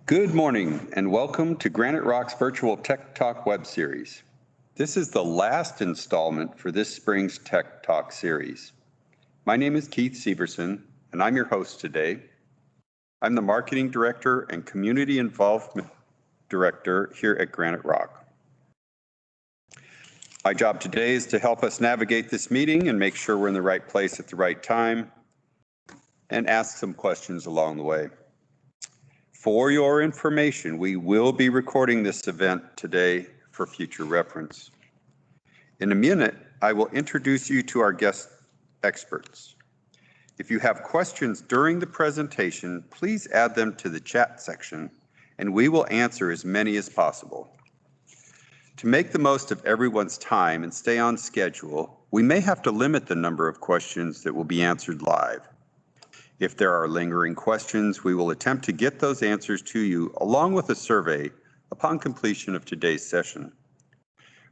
Good morning and welcome to Granite Rock's virtual Tech Talk web series. This is the last installment for this spring's Tech Talk series. My name is Keith Severson and I'm your host today. I'm the Marketing Director and Community Involvement Director here at Granite Rock. My job today is to help us navigate this meeting and make sure we're in the right place at the right time and ask some questions along the way. For your information, we will be recording this event today for future reference. In a minute, I will introduce you to our guest experts. If you have questions during the presentation, please add them to the chat section and we will answer as many as possible. To make the most of everyone's time and stay on schedule, we may have to limit the number of questions that will be answered live. If there are lingering questions, we will attempt to get those answers to you along with a survey upon completion of today's session.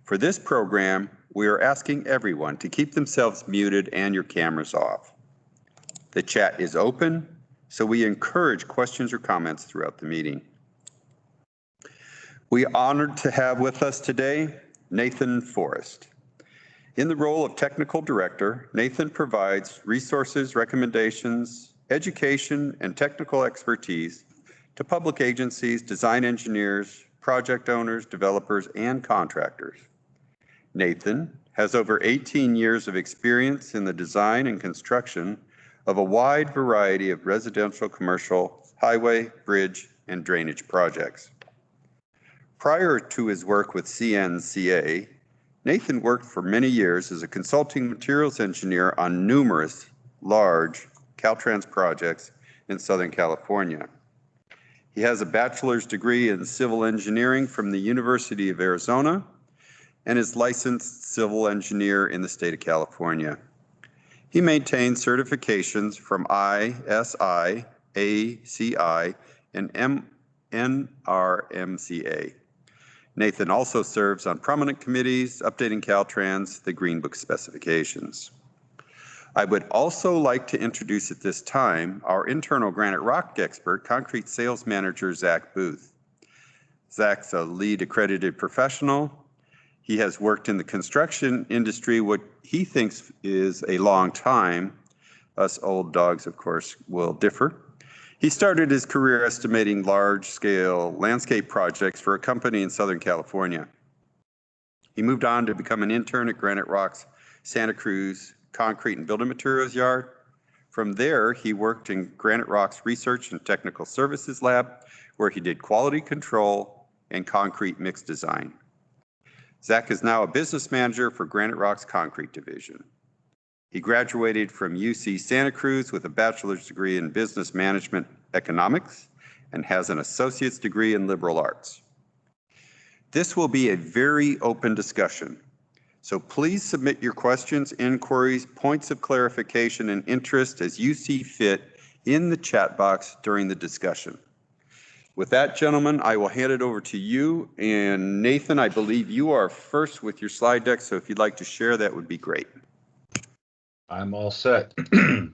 For this program, we are asking everyone to keep themselves muted and your cameras off. The chat is open, so we encourage questions or comments throughout the meeting. We are honored to have with us today Nathan Forrest. In the role of Technical Director, Nathan provides resources, recommendations, education, and technical expertise to public agencies, design engineers, project owners, developers, and contractors. Nathan has over 18 years of experience in the design and construction of a wide variety of residential, commercial, highway, bridge, and drainage projects. Prior to his work with CNCA, Nathan worked for many years as a consulting materials engineer on numerous large Caltrans projects in Southern California. He has a bachelor's degree in civil engineering from the University of Arizona and is licensed civil engineer in the state of California. He maintains certifications from ISI, ACI, and NRMCA. Nathan also serves on prominent committees updating Caltrans, the Green Book specifications. I would also like to introduce at this time our internal Granite Rock expert, concrete sales manager, Zach Booth. Zach's a LEED accredited professional. He has worked in the construction industry, what he thinks is a long time. Us old dogs, of course, will differ. He started his career estimating large-scale landscape projects for a company in Southern California. He moved on to become an intern at Granite Rock's Santa Cruz Concrete and Building Materials Yard. From there, he worked in Granite Rock's Research and Technical Services Lab, where he did quality control and concrete mix design. Zach is now a business manager for Granite Rock's Concrete Division. He graduated from UC Santa Cruz with a bachelor's degree in business management economics and has an associate's degree in liberal arts. This will be a very open discussion, so please submit your questions, inquiries, points of clarification, and interest as you see fit in the chat box during the discussion. With that, gentlemen, I will hand it over to you. And Nathan, I believe you are first with your slide deck, so if you'd like to share, that would be great. I'm all set.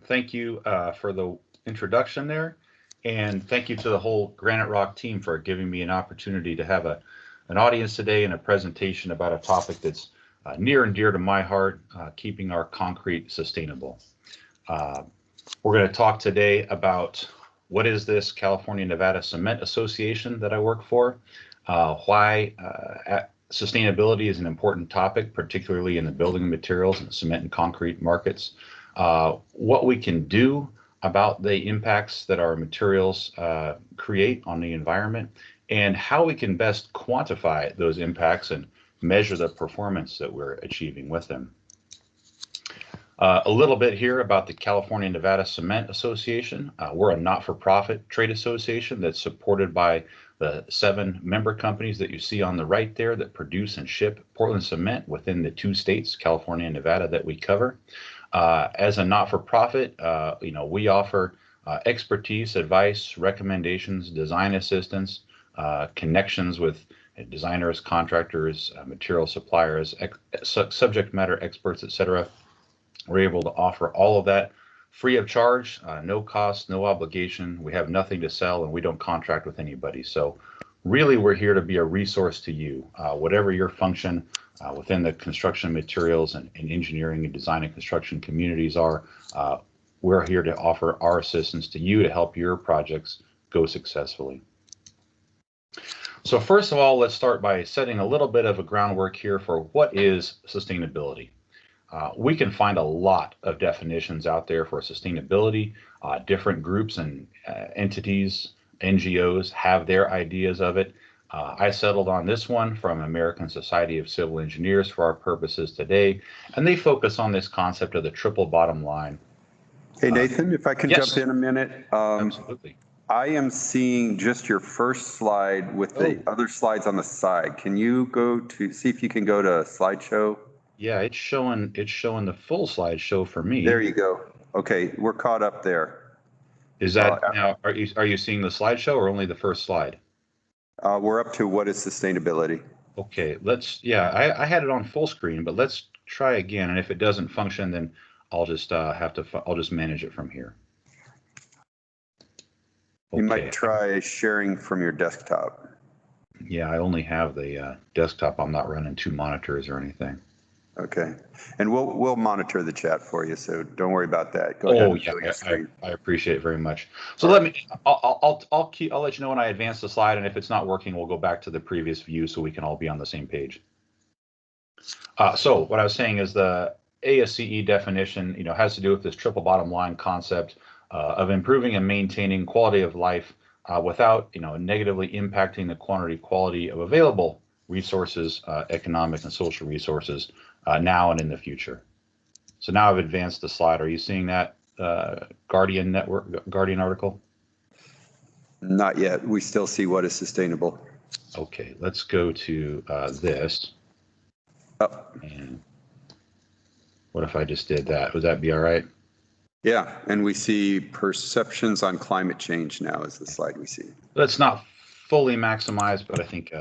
Thank you for the introduction there, and thank you to the whole Granite Rock team for giving me an opportunity to have an audience today and a presentation about a topic that's near and dear to my heart, keeping our concrete sustainable. We're going to talk today about what is this California-Nevada Cement Association that I work for, why sustainability is an important topic, particularly in the building materials and cement and concrete markets, what we can do about the impacts that our materials create on the environment, and how we can best quantify those impacts and measure the performance that we're achieving with them. A little bit here about the California-Nevada Cement Association. We're a not-for-profit trade association that's supported by the 7 member companies that you see on the right there that produce and ship Portland cement within the 2 states, California and Nevada, that we cover. As a not-for-profit, we offer expertise, advice, recommendations, design assistance, connections with designers, contractors, material suppliers, subject matter experts, etc. We're able to offer all of that free of charge, no cost, no obligation. We have nothing to sell, and we don't contract with anybody. So really, we're here to be a resource to you. Whatever your function within the construction materials and engineering and design and construction communities are, we're here to offer our assistance to you to help your projects go successfully. So first of all, let's start by setting a little bit of a groundwork here for what is sustainability. We can find a lot of definitions out there for sustainability. Different groups and entities, NGOs have their ideas of it. I settled on this one from American Society of Civil Engineers for our purposes today, and they focus on this concept of the triple bottom line. Hey, Nathan, if I can yes. jump in a minute. Absolutely. I am seeing just your first slide with the other slides on the side. Can you go to, see if you can go to slideshow? Yeah, it's showing the full slideshow for me. There you go. Okay, we're caught up there. Is that now, are you seeing the slideshow or only the first slide? We're up to what is sustainability. Okay, I had it on full screen, but let's try again. And if it doesn't function, then I'll just I'll just manage it from here. Okay. You might try sharing from your desktop. Yeah, I only have the desktop. I'm not running 2 monitors or anything. Okay, and we'll monitor the chat for you, so don't worry about that. Go ahead. Oh yeah, I appreciate it very much. So I'll let you know when I advance the slide, and if it's not working, we'll go back to the previous view so we can all be on the same page. So what I was saying is the ASCE definition, has to do with this triple bottom line concept of improving and maintaining quality of life without, negatively impacting the quality of available resources, economic and social resources now and in the future. So now I've advanced the slide. Are you seeing that Guardian article? Not yet. We still see what is sustainable. Okay, let's go to this. Oh. And what if I just did that? Would that be all right? Yeah, and we see perceptions on climate change now is the slide we see. That's not fully maximized, but I think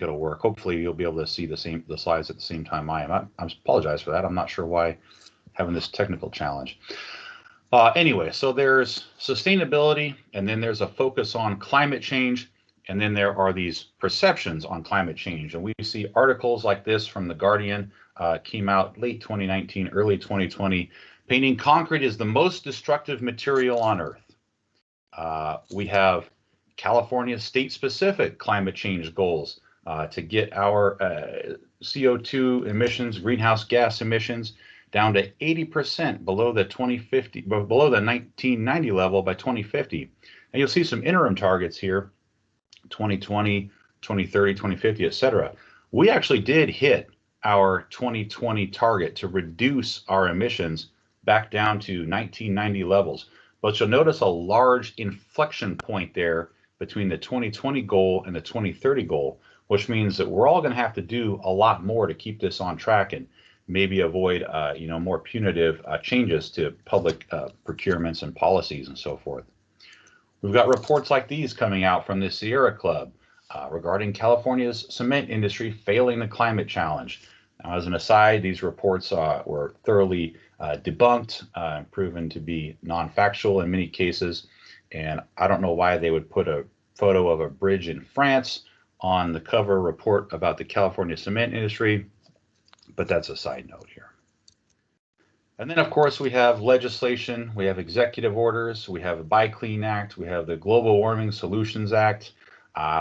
it'll work. Hopefully you'll be able to see the slides at the same time I am. I apologize for that. I'm not sure why having this technical challenge. Anyway, so there's sustainability, and then there's a focus on climate change, and then there are these perceptions on climate change. And we see articles like this from The Guardian, came out late 2019, early 2020, painting concrete is the most destructive material on Earth. We have California's state-specific climate change goals to get our CO2 emissions, greenhouse gas emissions, down to 80% below the 1990 level by 2050. And you'll see some interim targets here, 2020, 2030, 2050, et cetera. We actually did hit our 2020 target to reduce our emissions back down to 1990 levels. But you'll notice a large inflection point there between the 2020 goal and the 2030 goal, which means that we're all going to have to do a lot more to keep this on track and maybe avoid, more punitive changes to public procurements and policies and so forth. We've got reports like these coming out from the Sierra Club regarding California's cement industry failing the climate challenge. Now, as an aside, these reports were thoroughly debunked, proven to be non-factual in many cases. And I don't know why they would put a photo of a bridge in France on the cover report about the California cement industry, but that's a side note here. And then, of course, we have legislation, we have executive orders, we have a Buy Clean Act, we have the Global Warming Solutions Act,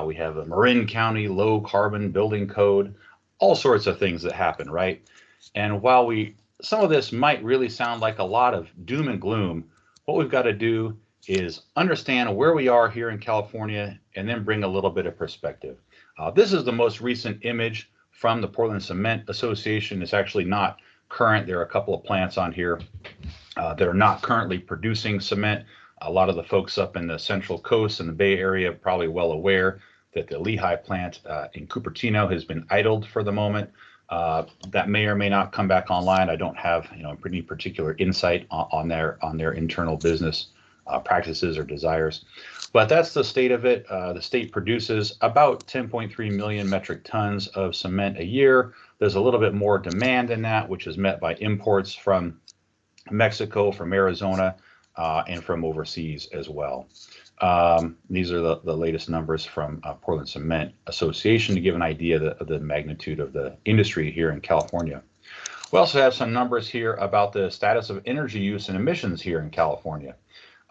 we have the Marin County Low Carbon Building Code, all sorts of things that happen, right? And while some of this might really sound like a lot of doom and gloom, what we've got to do is understand where we are here in California and then bring a little bit of perspective. This is the most recent image from the Portland Cement Association. It's actually not current. There are a couple of plants on here that are not currently producing cement. A lot of the folks up in the Central Coast and the Bay Area are probably well aware that the Lehigh plant in Cupertino has been idled for the moment. That may or may not come back online. I don't have any particular insight on their internal business practices or desires, but that's the state of it. The state produces about 10.3 million metric tons of cement a year. There's a little bit more demand than that, which is met by imports from Mexico, from Arizona, and from overseas as well. These are the latest numbers from Portland Cement Association to give an idea of the magnitude of the industry here in California. We also have some numbers here about the status of energy use and emissions here in California.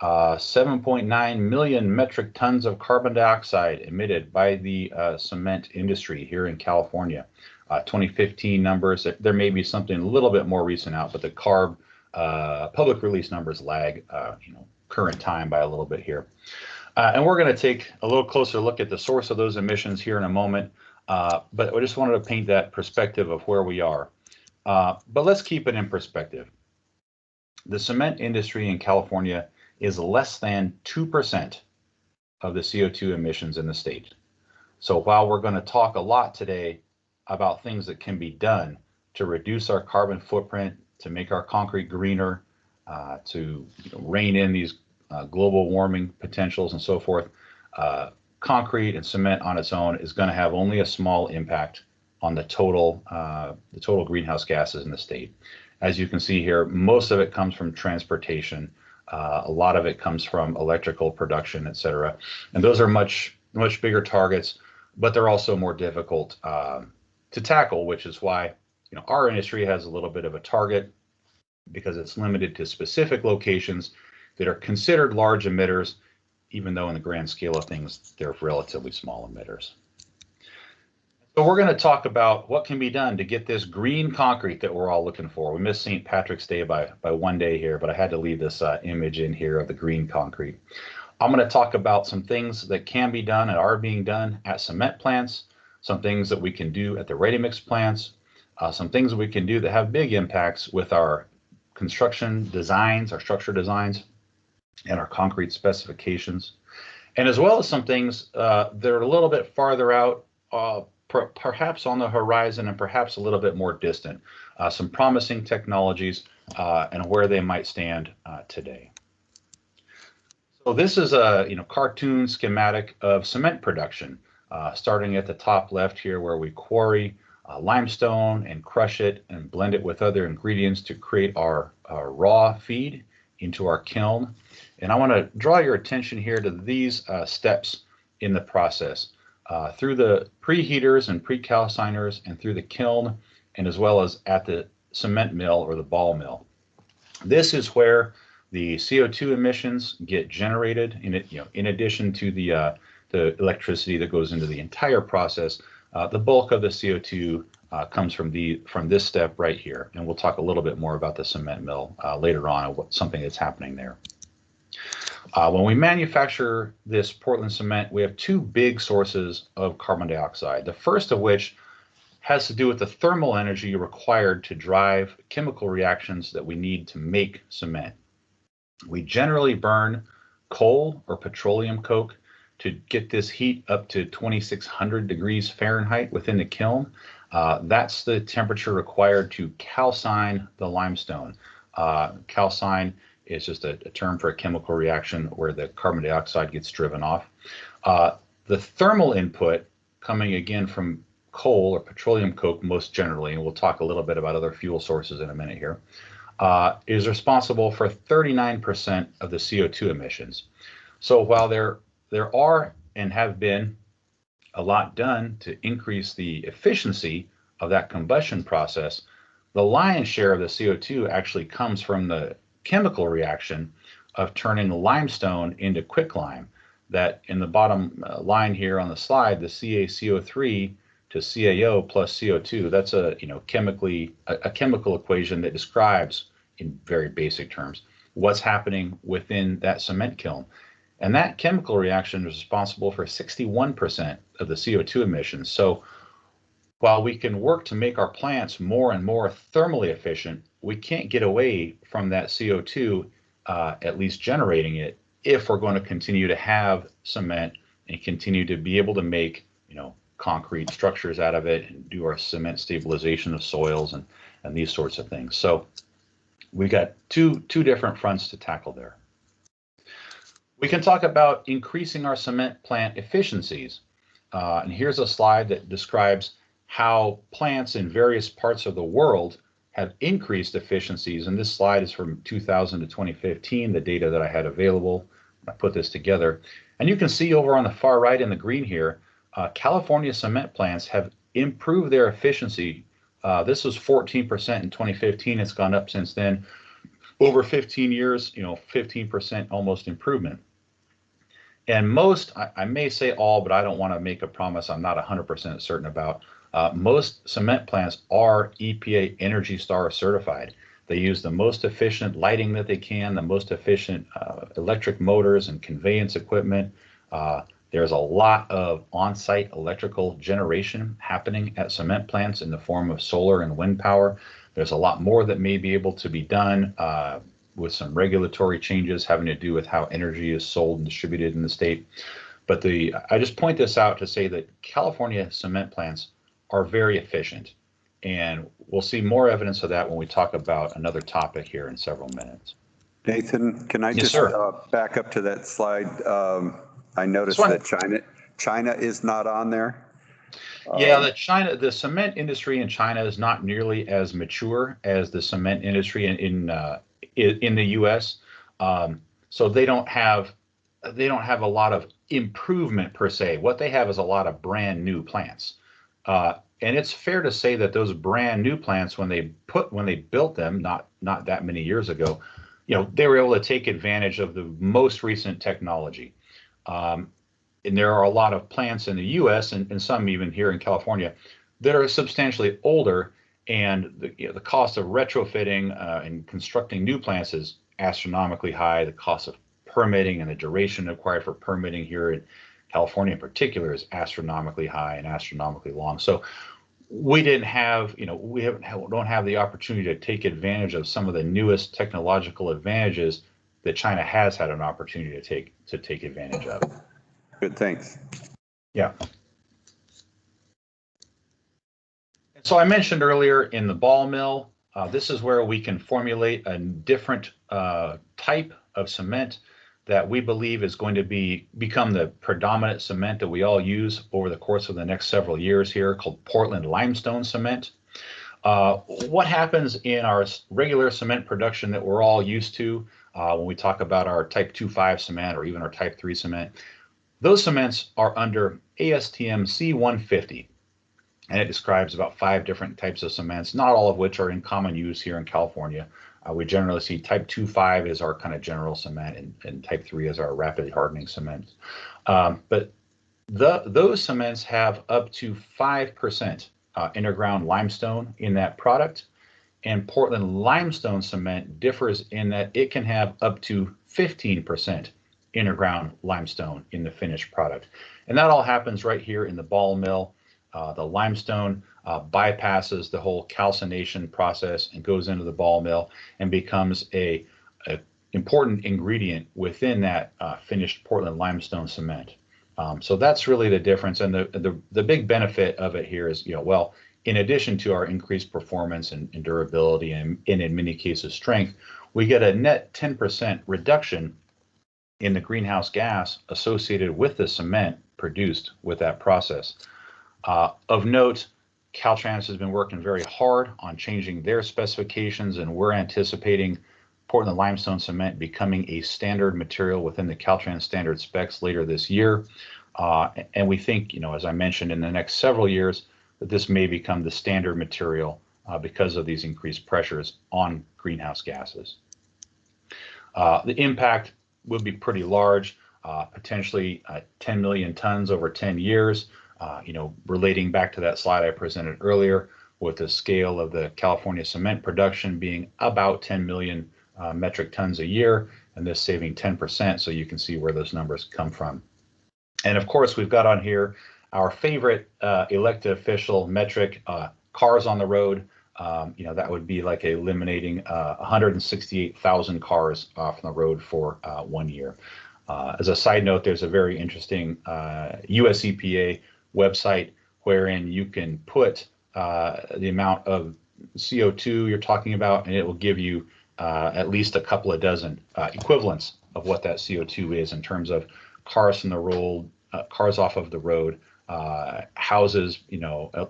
7.9 million metric tons of carbon dioxide emitted by the cement industry here in California. 2015 numbers, there may be something a little bit more recent out, but the CARB public release numbers lag current time by a little bit here. And we're going to take a little closer look at the source of those emissions here in a moment, but I just wanted to paint that perspective of where we are. But let's keep it in perspective. The cement industry in California is less than 2% of the CO2 emissions in the state. So while we're going to talk a lot today about things that can be done to reduce our carbon footprint, to make our concrete greener, to rein in these global warming potentials and so forth, concrete and cement on its own is going to have only a small impact on the total greenhouse gases in the state. As you can see here, most of it comes from transportation. A lot of it comes from electrical production, et cetera. And those are much bigger targets, but they're also more difficult to tackle, which is why our industry has a little bit of a target, because it's limited to specific locations that are considered large emitters, even though in the grand scale of things, they're relatively small emitters. So we're going to talk about what can be done to get this green concrete that we're all looking for. We missed St. Patrick's Day by one day here, but I had to leave this image in here of the green concrete. I'm going to talk about some things that can be done and are being done at cement plants, some things that we can do at the ready-mix plants, some things that we can do that have big impacts with our construction designs, our structure designs, and our concrete specifications, and as well as some things that are a little bit farther out, perhaps on the horizon and perhaps a little bit more distant, some promising technologies and where they might stand today. So this is a cartoon schematic of cement production, starting at the top left here where we quarry limestone and crush it and blend it with other ingredients to create our raw feed into our kiln. And I want to draw your attention here to these steps in the process. Through the preheaters and precalciners and through the kiln, and as well as at the cement mill or the ball mill. This is where the CO2 emissions get generated in addition to the electricity that goes into the entire process. The bulk of the CO2 comes from this step right here, and we'll talk a little bit more about the cement mill later on, something that's happening there. When we manufacture this Portland cement, we have two big sources of carbon dioxide. The first of which has to do with the thermal energy required to drive chemical reactions that we need to make cement. We generally burn coal or petroleum coke to get this heat up to 2,600 degrees Fahrenheit within the kiln. That's the temperature required to calcine the limestone. Calcine is just a term for a chemical reaction where the carbon dioxide gets driven off. The thermal input, coming again from coal or petroleum coke most generally, and we'll talk a little bit about other fuel sources in a minute here, is responsible for 39% of the CO2 emissions. So while there are and have been a lot done to increase the efficiency of that combustion process, the lion's share of the CO2 actually comes from the chemical reaction of turning limestone into quicklime. That in the bottom line here on the slide, the CaCO3 to CaO plus CO2, that's a chemical equation that describes in very basic terms what's happening within that cement kiln. And that chemical reaction is responsible for 61% of the CO2 emissions. So while we can work to make our plants more and more thermally efficient, we can't get away from that CO2, at least generating it, if we're going to continue to have cement and continue to be able to make, concrete structures out of it and do our cement stabilization of soils and these sorts of things. So we got two different fronts to tackle there. We can talk about increasing our cement plant efficiencies. And here's a slide that describes how plants in various parts of the world have increased efficiencies. And this slide is from 2000 to 2015, the data that I had available. I put this together. And you can see over on the far right in the green here, California cement plants have improved their efficiency. This was 14% in 2015. It's gone up since then. Over 15 years, 15% almost improvement. And most, I may say all, but I don't want to make a promise I'm not 100% certain about. Most cement plants are EPA Energy Star certified. They use the most efficient lighting that they can, the most efficient electric motors and conveyance equipment. There's a lot of on-site electrical generation happening at cement plants in the form of solar and wind power. There's a lot more that may be able to be done with some regulatory changes having to do with how energy is sold and distributed in the state. But I just point this out to say that California cement plants are very efficient. And we'll see more evidence of that when we talk about another topic here in several minutes. Nathan, can I Yes, just sir. back up to that slide? I noticed that China is not on there. Yeah, the cement industry in China is not nearly as mature as the cement industry in the U.S. So they don't have a lot of improvement per se. What they have is a lot of brand new plants. And it's fair to say that those brand new plants, when they built them, not that many years ago, they were able to take advantage of the most recent technology. And there are a lot of plants in the U.S. and some even here in California that are substantially older, and the cost of retrofitting and constructing new plants is astronomically high. The cost of permitting and the duration required for permitting here in California in particular is astronomically high and astronomically long. So we don't have the opportunity to take advantage of some of the newest technological advantages that China has had an opportunity to take advantage of. Good, thanks. Yeah. So I mentioned earlier in the ball mill, this is where we can formulate a different type of cement that we believe is going to become the predominant cement that we all use over the course of the next several years here, called Portland limestone cement. What happens in our regular cement production that we're all used to when we talk about our type 2.5 cement or even our type 3 cement? Those cements are under ASTM C150, and it describes about 5 different types of cements, not all of which are in common use here in California. We generally see type 2.5 as our kind of general cement, and type 3 as our rapidly hardening cement. But those cements have up to 5% underground limestone in that product, and Portland limestone cement differs in that it can have up to 15% underground limestone in the finished product. And that all happens right here in the ball mill. The limestone bypasses the whole calcination process and goes into the ball mill and becomes a important ingredient within that finished Portland limestone cement. So that's really the difference. And the big benefit of it here is, well, in addition to our increased performance and durability and in many cases strength, we get a net 10% reduction in the greenhouse gas associated with the cement produced with that process. Of note, Caltrans has been working very hard on changing their specifications, and we're anticipating Portland limestone cement becoming a standard material within the Caltrans standard specs later this year. And we think, as I mentioned, in the next several years, that this may become the standard material because of these increased pressures on greenhouse gases. The impact will be pretty large, potentially 10 million tons over 10 years. Relating back to that slide I presented earlier, with the scale of the California cement production being about 10 million metric tons a year, and this saving 10%, so you can see where those numbers come from. And of course, we've got on here our favorite elected official metric, cars on the road. That would be like eliminating 168,000 cars off the road for 1 year. As a side note, there's a very interesting US EPA website wherein you can put the amount of CO2 you're talking about, and it will give you at least a couple of dozen equivalents of what that CO2 is in terms of cars from the road, cars off of the road, houses,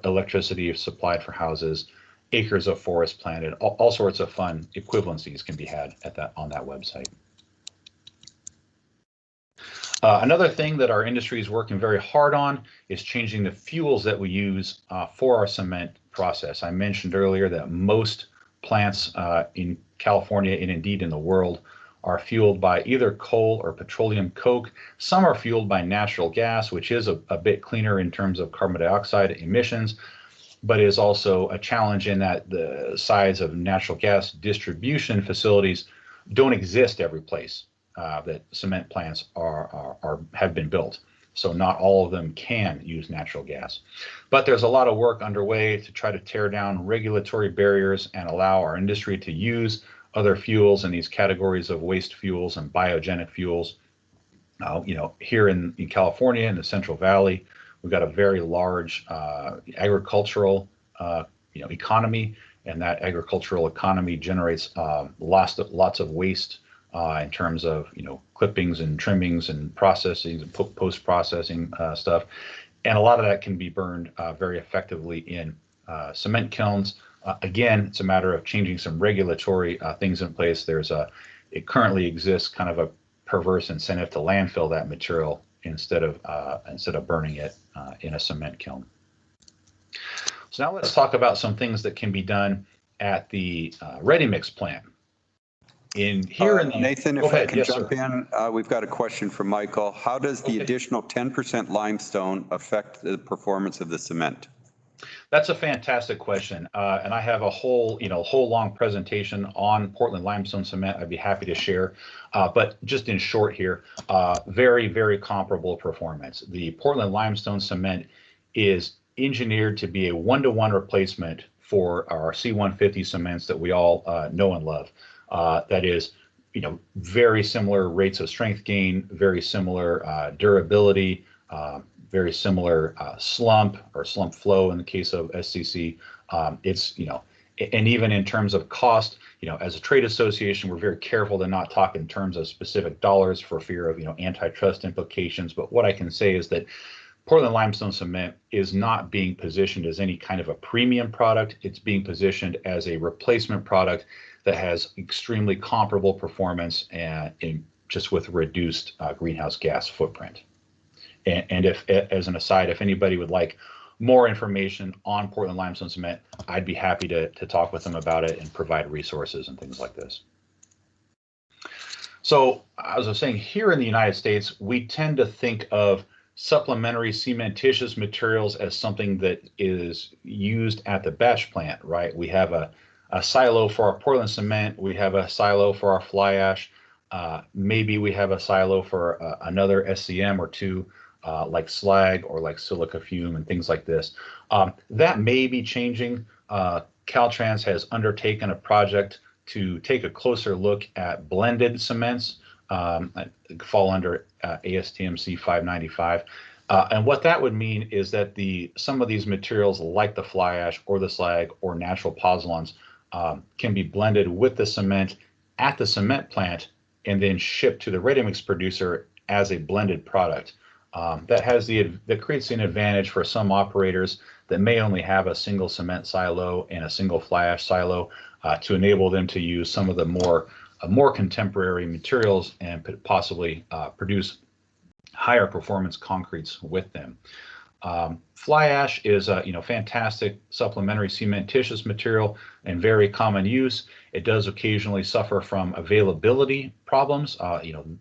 electricity supplied for houses, acres of forest planted. All sorts of fun equivalencies can be had on that website. Another thing that our industry is working very hard on is changing the fuels that we use for our cement process. I mentioned earlier that most plants in California and indeed in the world are fueled by either coal or petroleum coke. Some are fueled by natural gas, which is a bit cleaner in terms of carbon dioxide emissions, but is also a challenge in that the size of natural gas distribution facilities don't exist every place that cement plants have been built. So not all of them can use natural gas. But there's a lot of work underway to try to tear down regulatory barriers and allow our industry to use other fuels in these categories of waste fuels and biogenic fuels. Here in California, in the Central Valley, we've got a very large agricultural economy, and that agricultural economy generates lots of waste in terms of clippings and trimmings and processing and post-processing stuff, and a lot of that can be burned very effectively in cement kilns. Again, it's a matter of changing some regulatory things in place. It currently exists kind of a perverse incentive to landfill that material instead of burning it in a cement kiln. So now let's talk about some things that can be done at the ready mix plant. Nathan, if I can jump sir. in, we've got a question from Michael. How does the additional 10% limestone affect the performance of the cement? That's a fantastic question, and I have a whole long presentation on Portland limestone cement. I'd be happy to share, but just in short here, very, very comparable performance. The Portland limestone cement is engineered to be a one-to-one replacement for our C150 cements that we all know and love. That is, very similar rates of strength gain, very similar durability, very similar slump flow in the case of SCC. And even in terms of cost, as a trade association, we're very careful to not talk in terms of specific dollars for fear of, antitrust implications. But what I can say is that Portland limestone cement is not being positioned as any kind of a premium product. It's being positioned as a replacement product that has extremely comparable performance and just with reduced greenhouse gas footprint. And if, as an aside, if anybody would like more information on Portland limestone cement, I'd be happy to talk with them about it and provide resources and things like this. So as I was saying, here in the United States, we tend to think of supplementary cementitious materials as something that is used at the batch plant, right? We have a silo for our Portland cement. We have a silo for our fly ash. Maybe we have a silo for another SCM or two, like slag or like silica fume and things like this. That may be changing. Caltrans has undertaken a project to take a closer look at blended cements, fall under ASTM C595. And what that would mean is that some of these materials like the fly ash or the slag or natural pozzolans can be blended with the cement at the cement plant and then shipped to the ready-mix producer as a blended product. That creates an advantage for some operators that may only have a single cement silo and a single fly ash silo to enable them to use some of the more contemporary materials and possibly produce higher performance concretes with them. Fly ash is a fantastic supplementary cementitious material and very common use. It does occasionally suffer from availability problems.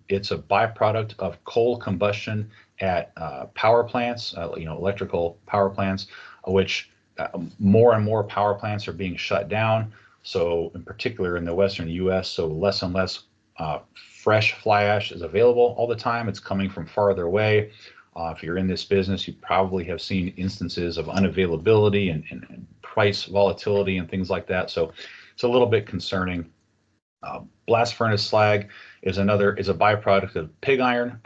It's a byproduct of coal combustion at power plants, electrical power plants, which more and more power plants are being shut down. So in particular in the Western US, so less and less fresh fly ash is available all the time. It's coming from farther away. If you're in this business, you probably have seen instances of unavailability and price volatility and things like that. So it's a little bit concerning. Blast furnace slag is a byproduct of pig iron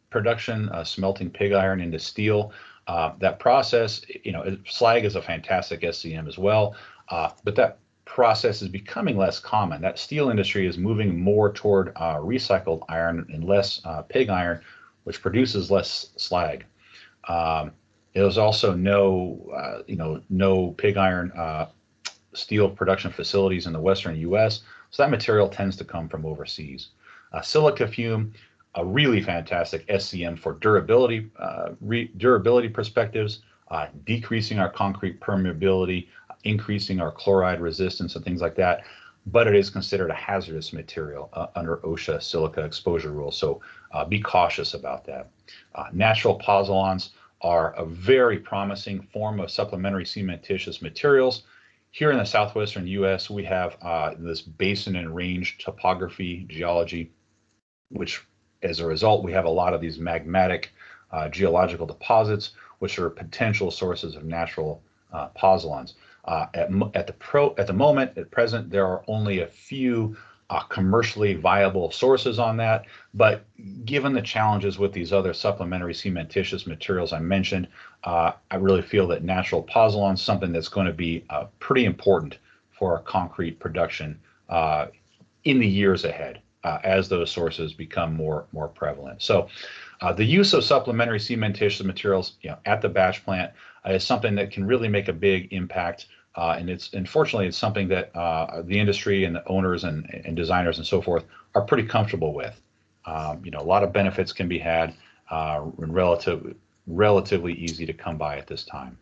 production, smelting pig iron into steel. That process, slag is a fantastic SCM as well, but that process is becoming less common. That steel industry is moving more toward recycled iron and less pig iron, which produces less slag. There's also no pig iron steel production facilities in the western U.S. So that material tends to come from overseas. Silica fume, a really fantastic SCM for durability, durability perspectives, decreasing our concrete permeability, increasing our chloride resistance and things like that. But it is considered a hazardous material under OSHA silica exposure rules. So be cautious about that. Natural pozzolans are a very promising form of supplementary cementitious materials. Here in the southwestern U.S., we have this basin and range topography geology, which as a result, we have a lot of these magmatic geological deposits, which are potential sources of natural pozzolans. At the moment, at present, there are only a few commercially viable sources on that. But given the challenges with these other supplementary cementitious materials I mentioned, I really feel that natural pozzolan is something that's going to be pretty important for our concrete production in the years ahead as those sources become more prevalent. So the use of supplementary cementitious materials, at the batch plant is something that can really make a big impact. And unfortunately, it's something that the industry and the owners and designers and so forth are pretty comfortable with. A lot of benefits can be had and relatively easy to come by at this time.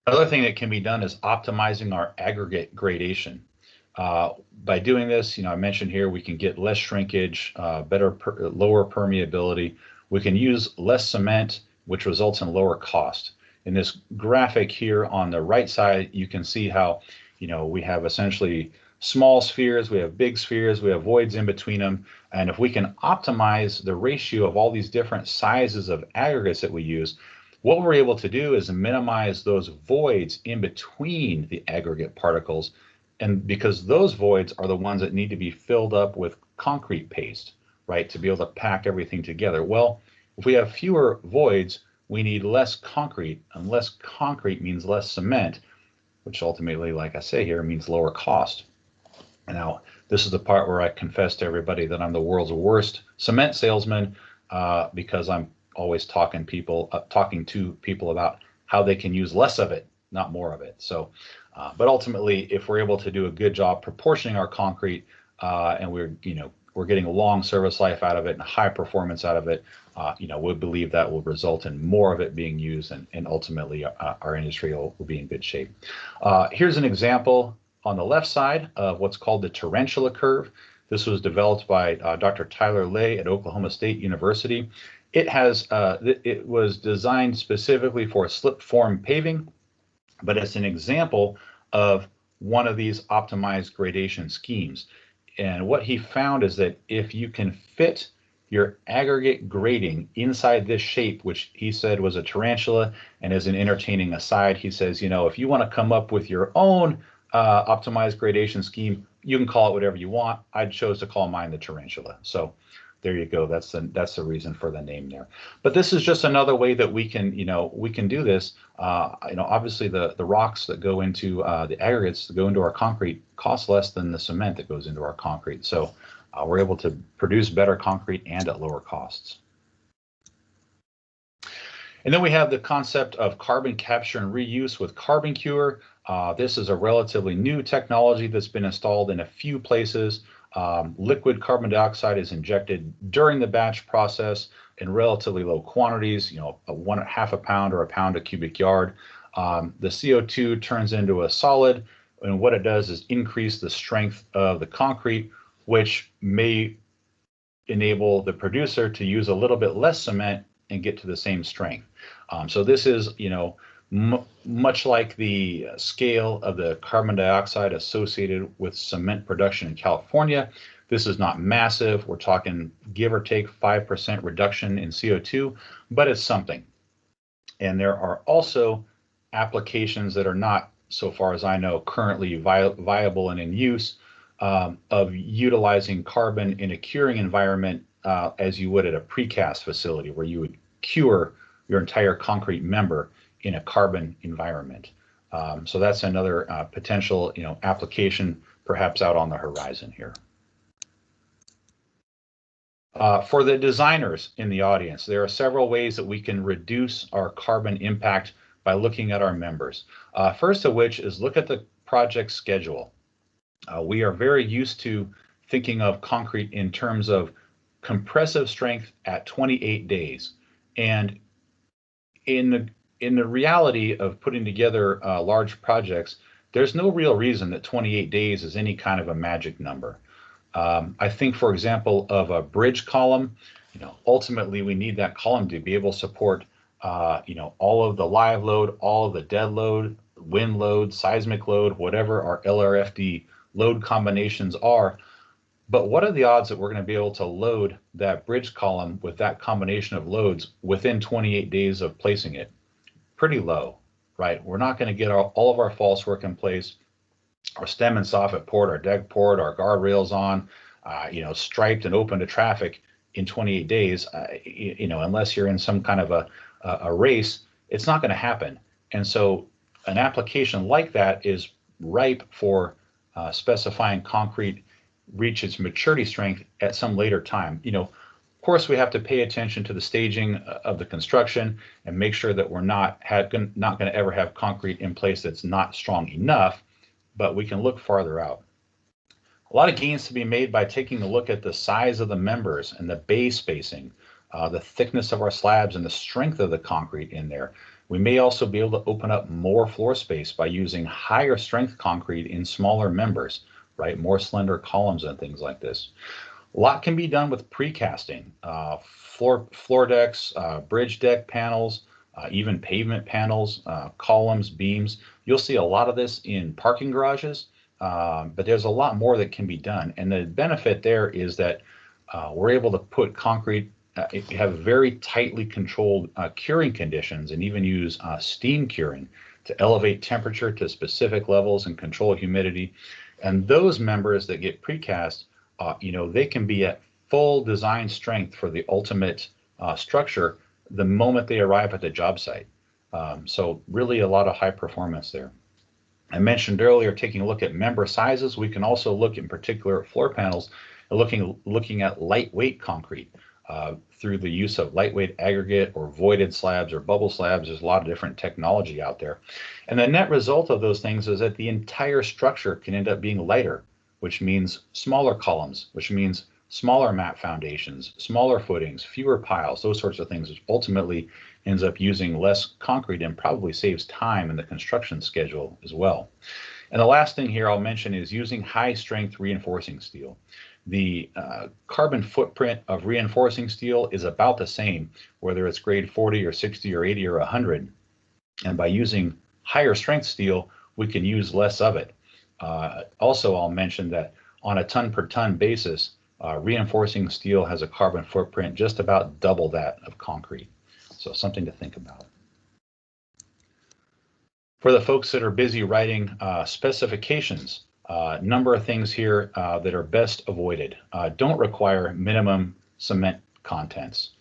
Another thing that can be done is optimizing our aggregate gradation. By doing this, I mentioned here we can get less shrinkage, lower permeability. We can use less cement, which results in lower cost. In this graphic here on the right side, you can see how, we have essentially small spheres, we have big spheres, we have voids in between them. And if we can optimize the ratio of all these different sizes of aggregates that we use, what we're able to do is minimize those voids in between the aggregate particles. And because those voids are the ones that need to be filled up with concrete paste, right, to be able to pack everything together. Well, if we have fewer voids, we need less concrete, and less concrete means less cement, which ultimately, like I say here, means lower cost. And now, this is the part where I confess to everybody that I'm the world's worst cement salesman because I'm always talking to people about how they can use less of it, not more of it. So, but ultimately, if we're able to do a good job proportioning our concrete, and we're getting a long service life out of it and high performance out of it, we believe that will result in more of it being used, and ultimately our industry will be in good shape. Here's an example on the left side of what's called the tarantula curve. This was developed by Dr. Tyler Lay at Oklahoma State University. It was designed specifically for slip form paving, but it's an example of one of these optimized gradation schemes. And what he found is that if you can fit your aggregate grading inside this shape, which he said was a tarantula, and as an entertaining aside, he says, if you want to come up with your own optimized gradation scheme, you can call it whatever you want. I chose to call mine the tarantula. So there you go. That's the reason for the name there. But this is just another way that we can do this. Obviously the rocks that go into the aggregates that go into our concrete cost less than the cement that goes into our concrete. So we're able to produce better concrete and at lower costs. And then we have the concept of carbon capture and reuse with CarbonCure. This is a relatively new technology that's been installed in a few places. Liquid carbon dioxide is injected during the batch process in relatively low quantities, half a pound or a pound a cubic yard. The CO2 turns into a solid, and what it does is increase the strength of the concrete, which may enable the producer to use a little bit less cement and get to the same strength. So this is, much like the scale of the carbon dioxide associated with cement production in California. This is not massive. We're talking give or take 5% reduction in CO2, but it's something. And there are also applications that are not, so far as I know, currently viable and in use of utilizing carbon in a curing environment as you would at a precast facility, where you would cure your entire concrete member in a carbon environment. So that's another potential application perhaps out on the horizon here. For the designers in the audience, there are several ways that we can reduce our carbon impact by looking at our members. First of which is look at the project schedule. We are very used to thinking of concrete in terms of compressive strength at 28 days. And in the reality of putting together large projects, there's no real reason that 28 days is any kind of a magic number. I think, for example, of a bridge column, ultimately we need that column to be able to support, all of the live load, all of the dead load, wind load, seismic load, whatever our LRFD load combinations are. But what are the odds that we're going to be able to load that bridge column with that combination of loads within 28 days of placing it? Pretty low, right? We're not going to get all of our false work in place, our stem and soffit poured, our deck poured, our guardrails on, striped and open to traffic in 28 days. Unless you're in some kind of a race, it's not going to happen. And so an application like that is ripe for specifying concrete reach its maturity strength at some later time. Of course, we have to pay attention to the staging of the construction and make sure that we're not going to ever have concrete in place that's not strong enough, but we can look farther out. A lot of gains to be made by taking a look at the size of the members and the bay spacing, the thickness of our slabs and the strength of the concrete in there. We may also be able to open up more floor space by using higher strength concrete in smaller members, right? More slender columns and things like this. A lot can be done with precasting, floor decks, bridge deck panels, even pavement panels, columns, beams. You'll see a lot of this in parking garages, but there's a lot more that can be done. And the benefit there is that we're able to put concrete, have very tightly controlled curing conditions, and even use steam curing to elevate temperature to specific levels and control humidity. And those members that get precast, they can be at full design strength for the ultimate structure the moment they arrive at the job site. So really a lot of high performance there. I mentioned earlier, taking a look at member sizes, we can also look in particular at floor panels, looking at lightweight concrete through the use of lightweight aggregate or voided slabs or bubble slabs. There's a lot of different technology out there. And the net result of those things is that the entire structure can end up being lighter, which means smaller columns, which means smaller mat foundations, smaller footings, fewer piles, those sorts of things, which ultimately ends up using less concrete and probably saves time in the construction schedule as well. And the last thing here I'll mention is using high strength reinforcing steel. The carbon footprint of reinforcing steel is about the same, whether it's grade 40 or 60 or 80 or 100. And by using higher strength steel, we can use less of it. Also, I'll mention that on a ton per ton basis, reinforcing steel has a carbon footprint just about double that of concrete. So something to think about. For the folks that are busy writing specifications, number of things here that are best avoided. Don't require minimum cement contents.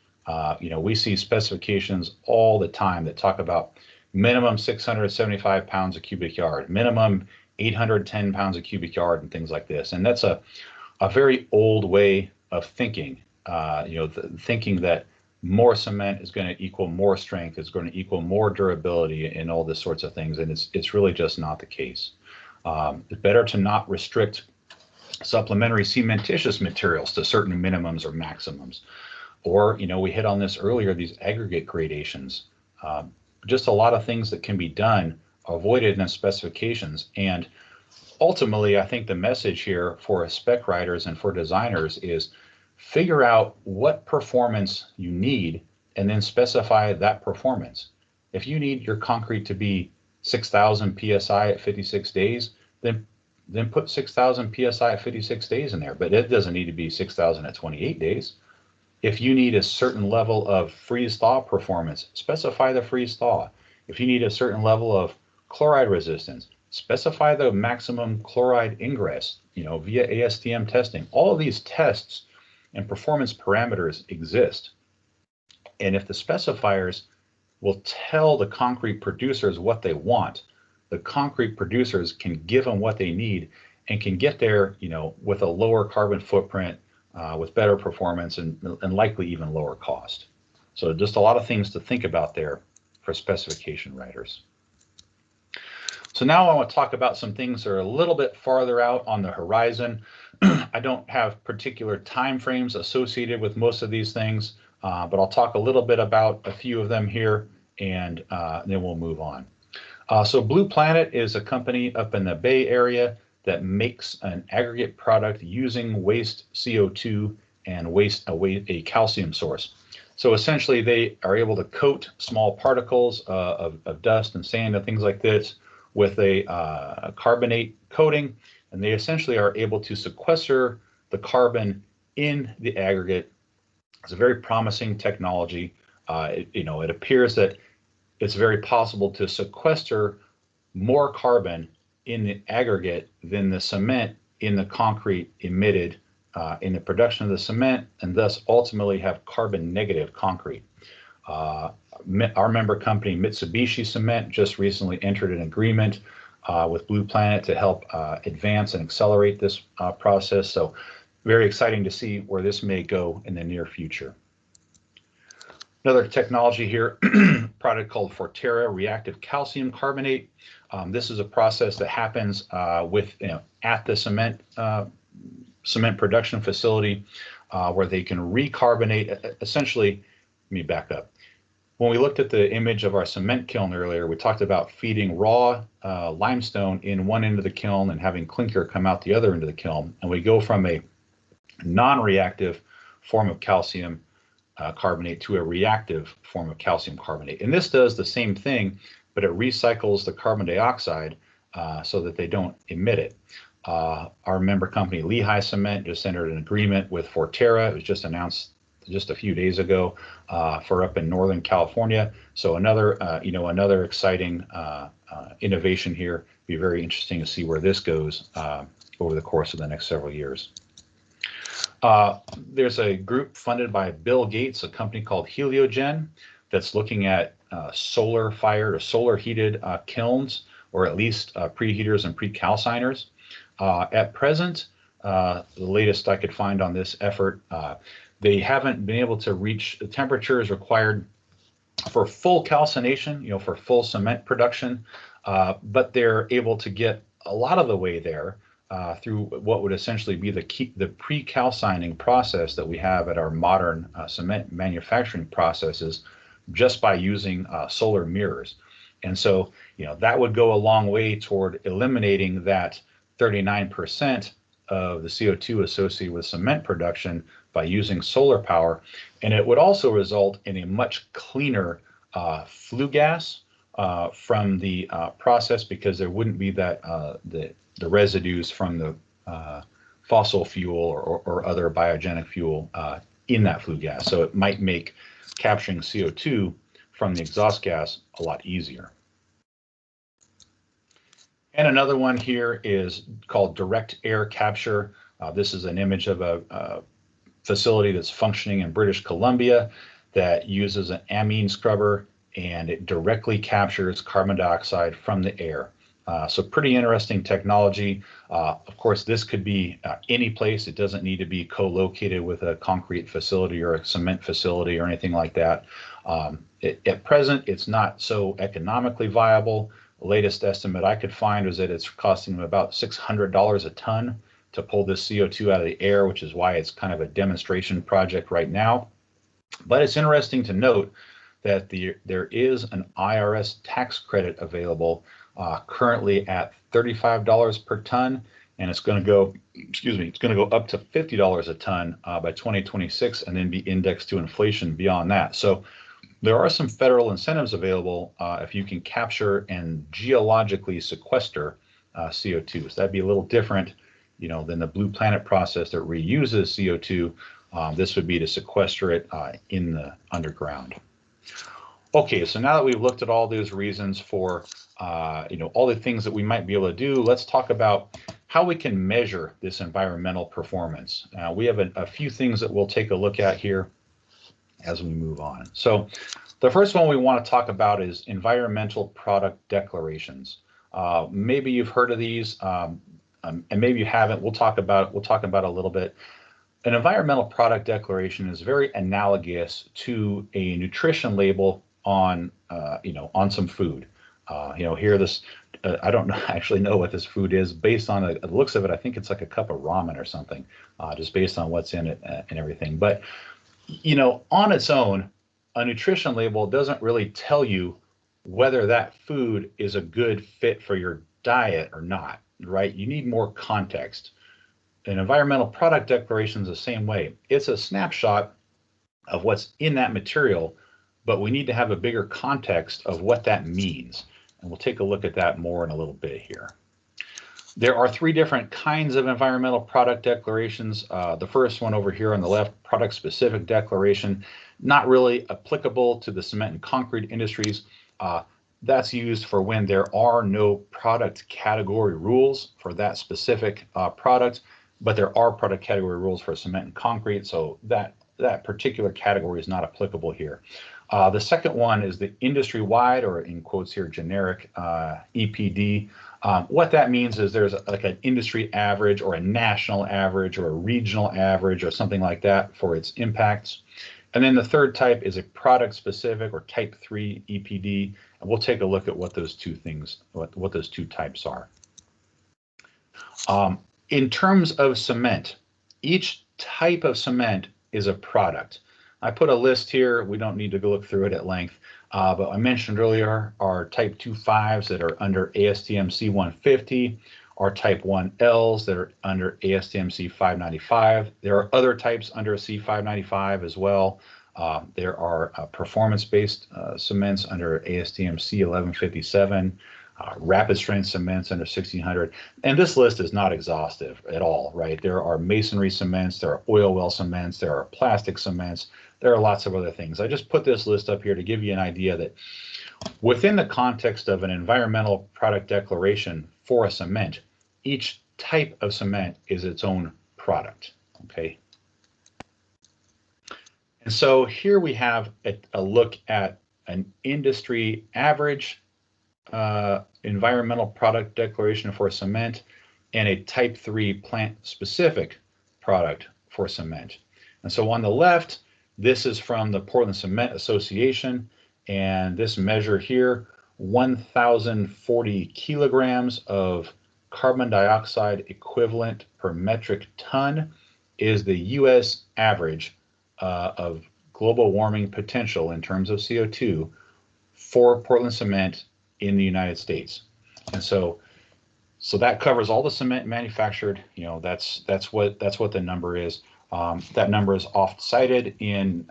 We see specifications all the time that talk about minimum 675 pounds a cubic yard, minimum 810 pounds a cubic yard, and things like this. And that's a very old way of thinking, thinking that more cement is going to equal more strength, is going to equal more durability and all this sorts of things. And it's really just not the case. It's better to not restrict supplementary cementitious materials to certain minimums or maximums. Or, we hit on this earlier, these aggregate gradations. Just a lot of things that can be done, avoided in the specifications. And ultimately, I think the message here for spec writers and for designers is figure out what performance you need and then specify that performance. If you need your concrete to be 6,000 PSI at 56 days, then put 6,000 PSI at 56 days in there, but it doesn't need to be 6,000 at 28 days. If you need a certain level of freeze-thaw performance, specify the freeze-thaw. If you need a certain level of chloride resistance, specify the maximum chloride ingress, via ASTM testing. All of these tests and performance parameters exist. And if the specifiers will tell the concrete producers what they want, the concrete producers can give them what they need and can get there, with a lower carbon footprint, with better performance and likely even lower cost. So just a lot of things to think about there for specification writers. So now I want to talk about some things that are a little bit farther out on the horizon. I don't have particular time frames associated with most of these things, but I'll talk a little bit about a few of them here, and then we'll move on. So Blue Planet is a company up in the Bay Area that makes an aggregate product using waste CO2 and a calcium source. So essentially, they are able to coat small particles of dust and sand and things like this with a carbonate coating, and they essentially are able to sequester the carbon in the aggregate. It's a very promising technology. It appears that it's very possible to sequester more carbon in the aggregate than the cement in the concrete emitted in the production of the cement, and thus ultimately have carbon negative concrete. Our member company Mitsubishi Cement just recently entered an agreement with Blue Planet to help advance and accelerate this process. So very exciting to see where this may go in the near future. Another technology here, product called Forterra Reactive Calcium Carbonate. This is a process that happens at the cement production facility where they can recarbonate. Essentially, let me back up. When we looked at the image of our cement kiln earlier, we talked about feeding raw limestone in one end of the kiln and having clinker come out the other end of the kiln. And we go from a non-reactive form of calcium carbonate to a reactive form of calcium carbonate. And this does the same thing, but it recycles the carbon dioxide so that they don't emit it. Our member company Lehigh Cement just entered an agreement with Forterra. It was just announced just a few days ago for up in Northern California. So another exciting innovation here. Be very interesting to see where this goes over the course of the next several years. There's a group funded by Bill Gates, a company called Heliogen, that's looking at solar-fired or solar-heated kilns, or at least preheaters and precalciners. At present, the latest I could find on this effort, they haven't been able to reach the temperatures required for full calcination, for full cement production, but they're able to get a lot of the way there through what would essentially be the pre-calcining process that we have at our modern cement manufacturing processes, just by using solar mirrors. And so, that would go a long way toward eliminating that 39% of the CO2 associated with cement production by using solar power. And it would also result in a much cleaner flue gas from the process, because there wouldn't be that the residues from the fossil fuel or other biogenic fuel in that flue gas. So it might make capturing CO2 from the exhaust gas a lot easier. And another one here is called direct air capture. This is an image of a facility that's functioning in British Columbia that uses an amine scrubber, and it directly captures carbon dioxide from the air. So pretty interesting technology. Of course, this could be any place. It doesn't need to be co-located with a concrete facility or a cement facility or anything like that. At present, it's not so economically viable. The latest estimate I could find was that it's costing them about $600 a ton to pull this CO2 out of the air, which is why it's kind of a demonstration project right now. But it's interesting to note that there is an Irs tax credit available currently at $35 per ton, and it's going to go, it's going to go up to $50 a ton by 2026, and then be indexed to inflation beyond that. So there are some federal incentives available if you can capture and geologically sequester CO2. So that'd be a little different, than the Blue Planet process that reuses CO2. This would be to sequester it in the underground. Okay, so now that we've looked at all those reasons for, all the things that we might be able to do, let's talk about how we can measure this environmental performance. We have a few things that we'll take a look at here as we move on. So the first one we want to talk about is environmental product declarations. Maybe you've heard of these, and maybe you haven't. We'll talk about it a little bit. An environmental product declaration is very analogous to a nutrition label on, on some food. Here this, I don't actually know what this food is. Based on the looks of it, I think it's like a cup of ramen or something, just based on what's in it and everything. But, on its own, a nutrition label doesn't really tell you whether that food is a good fit for your diet or not, right? You need more context. An environmental product declaration is the same way. It's a snapshot of what's in that material, but we need to have a bigger context of what that means. And we'll take a look at that more in a little bit here. There are 3 different kinds of environmental product declarations. The first one over here on the left, product specific declaration, not really applicable to the cement and concrete industries. That's used for when there are no product category rules for that specific product, but there are product category rules for cement and concrete, so that particular category is not applicable here. The second one is the industry-wide, or in quotes here, generic EPD. What that means is there's like an industry average or a national average or a regional average or something like that for its impacts. And then the third type is a product specific or type 3 EPD. And we'll take a look at what those two things, what those two types are. In terms of cement, each type of cement is a product. I put a list here. We don't need to go look through it at length, but I mentioned earlier our type 2.5s that are under ASTM C150, our type 1Ls that are under ASTM C595. There are other types under C595 as well. There are performance-based cements under ASTM C1157, rapid strength cements under 1600. And this list is not exhaustive at all, right? There are masonry cements, there are oil well cements, there are plastic cements, there are lots of other things. I just put this list up here to give you an idea that within the context of an environmental product declaration for a cement, each type of cement is its own product, okay? And so here we have a look at an industry average environmental product declaration for cement and a type 3 plant specific product for cement. And so on the left, this is from the Portland Cement Association, and this measure here, 1,040 kilograms of carbon dioxide equivalent per metric ton is the US average of global warming potential in terms of CO2 for Portland cement in the United States. And so that covers all the cement manufactured. That's what the number is. That number is oft cited in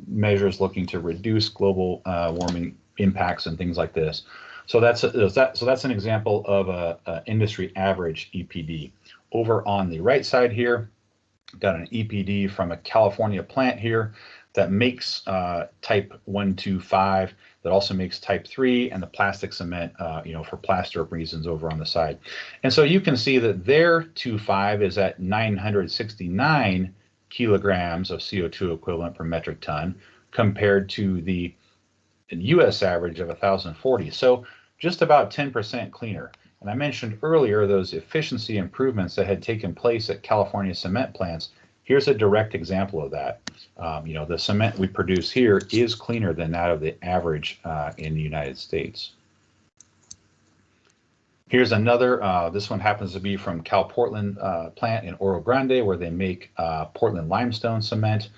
measures looking to reduce global warming impacts and things like this. So that's an example of a industry average EPD. Over on the right side here, got an EPD from a California plant here that makes type 125, that also makes type 3, and the plastic cement, for plaster reasons over on the side. And so you can see that their 2.5 is at 969 kilograms of CO2 equivalent per metric ton compared to the US average of 1,040. So just about 10% cleaner. And I mentioned earlier those efficiency improvements that had taken place at California cement plants. Here's a direct example of that. The cement we produce here is cleaner than that of the average in the United States. Here's another, this one happens to be from Cal Portland plant in Oro Grande, where they make Portland limestone cement.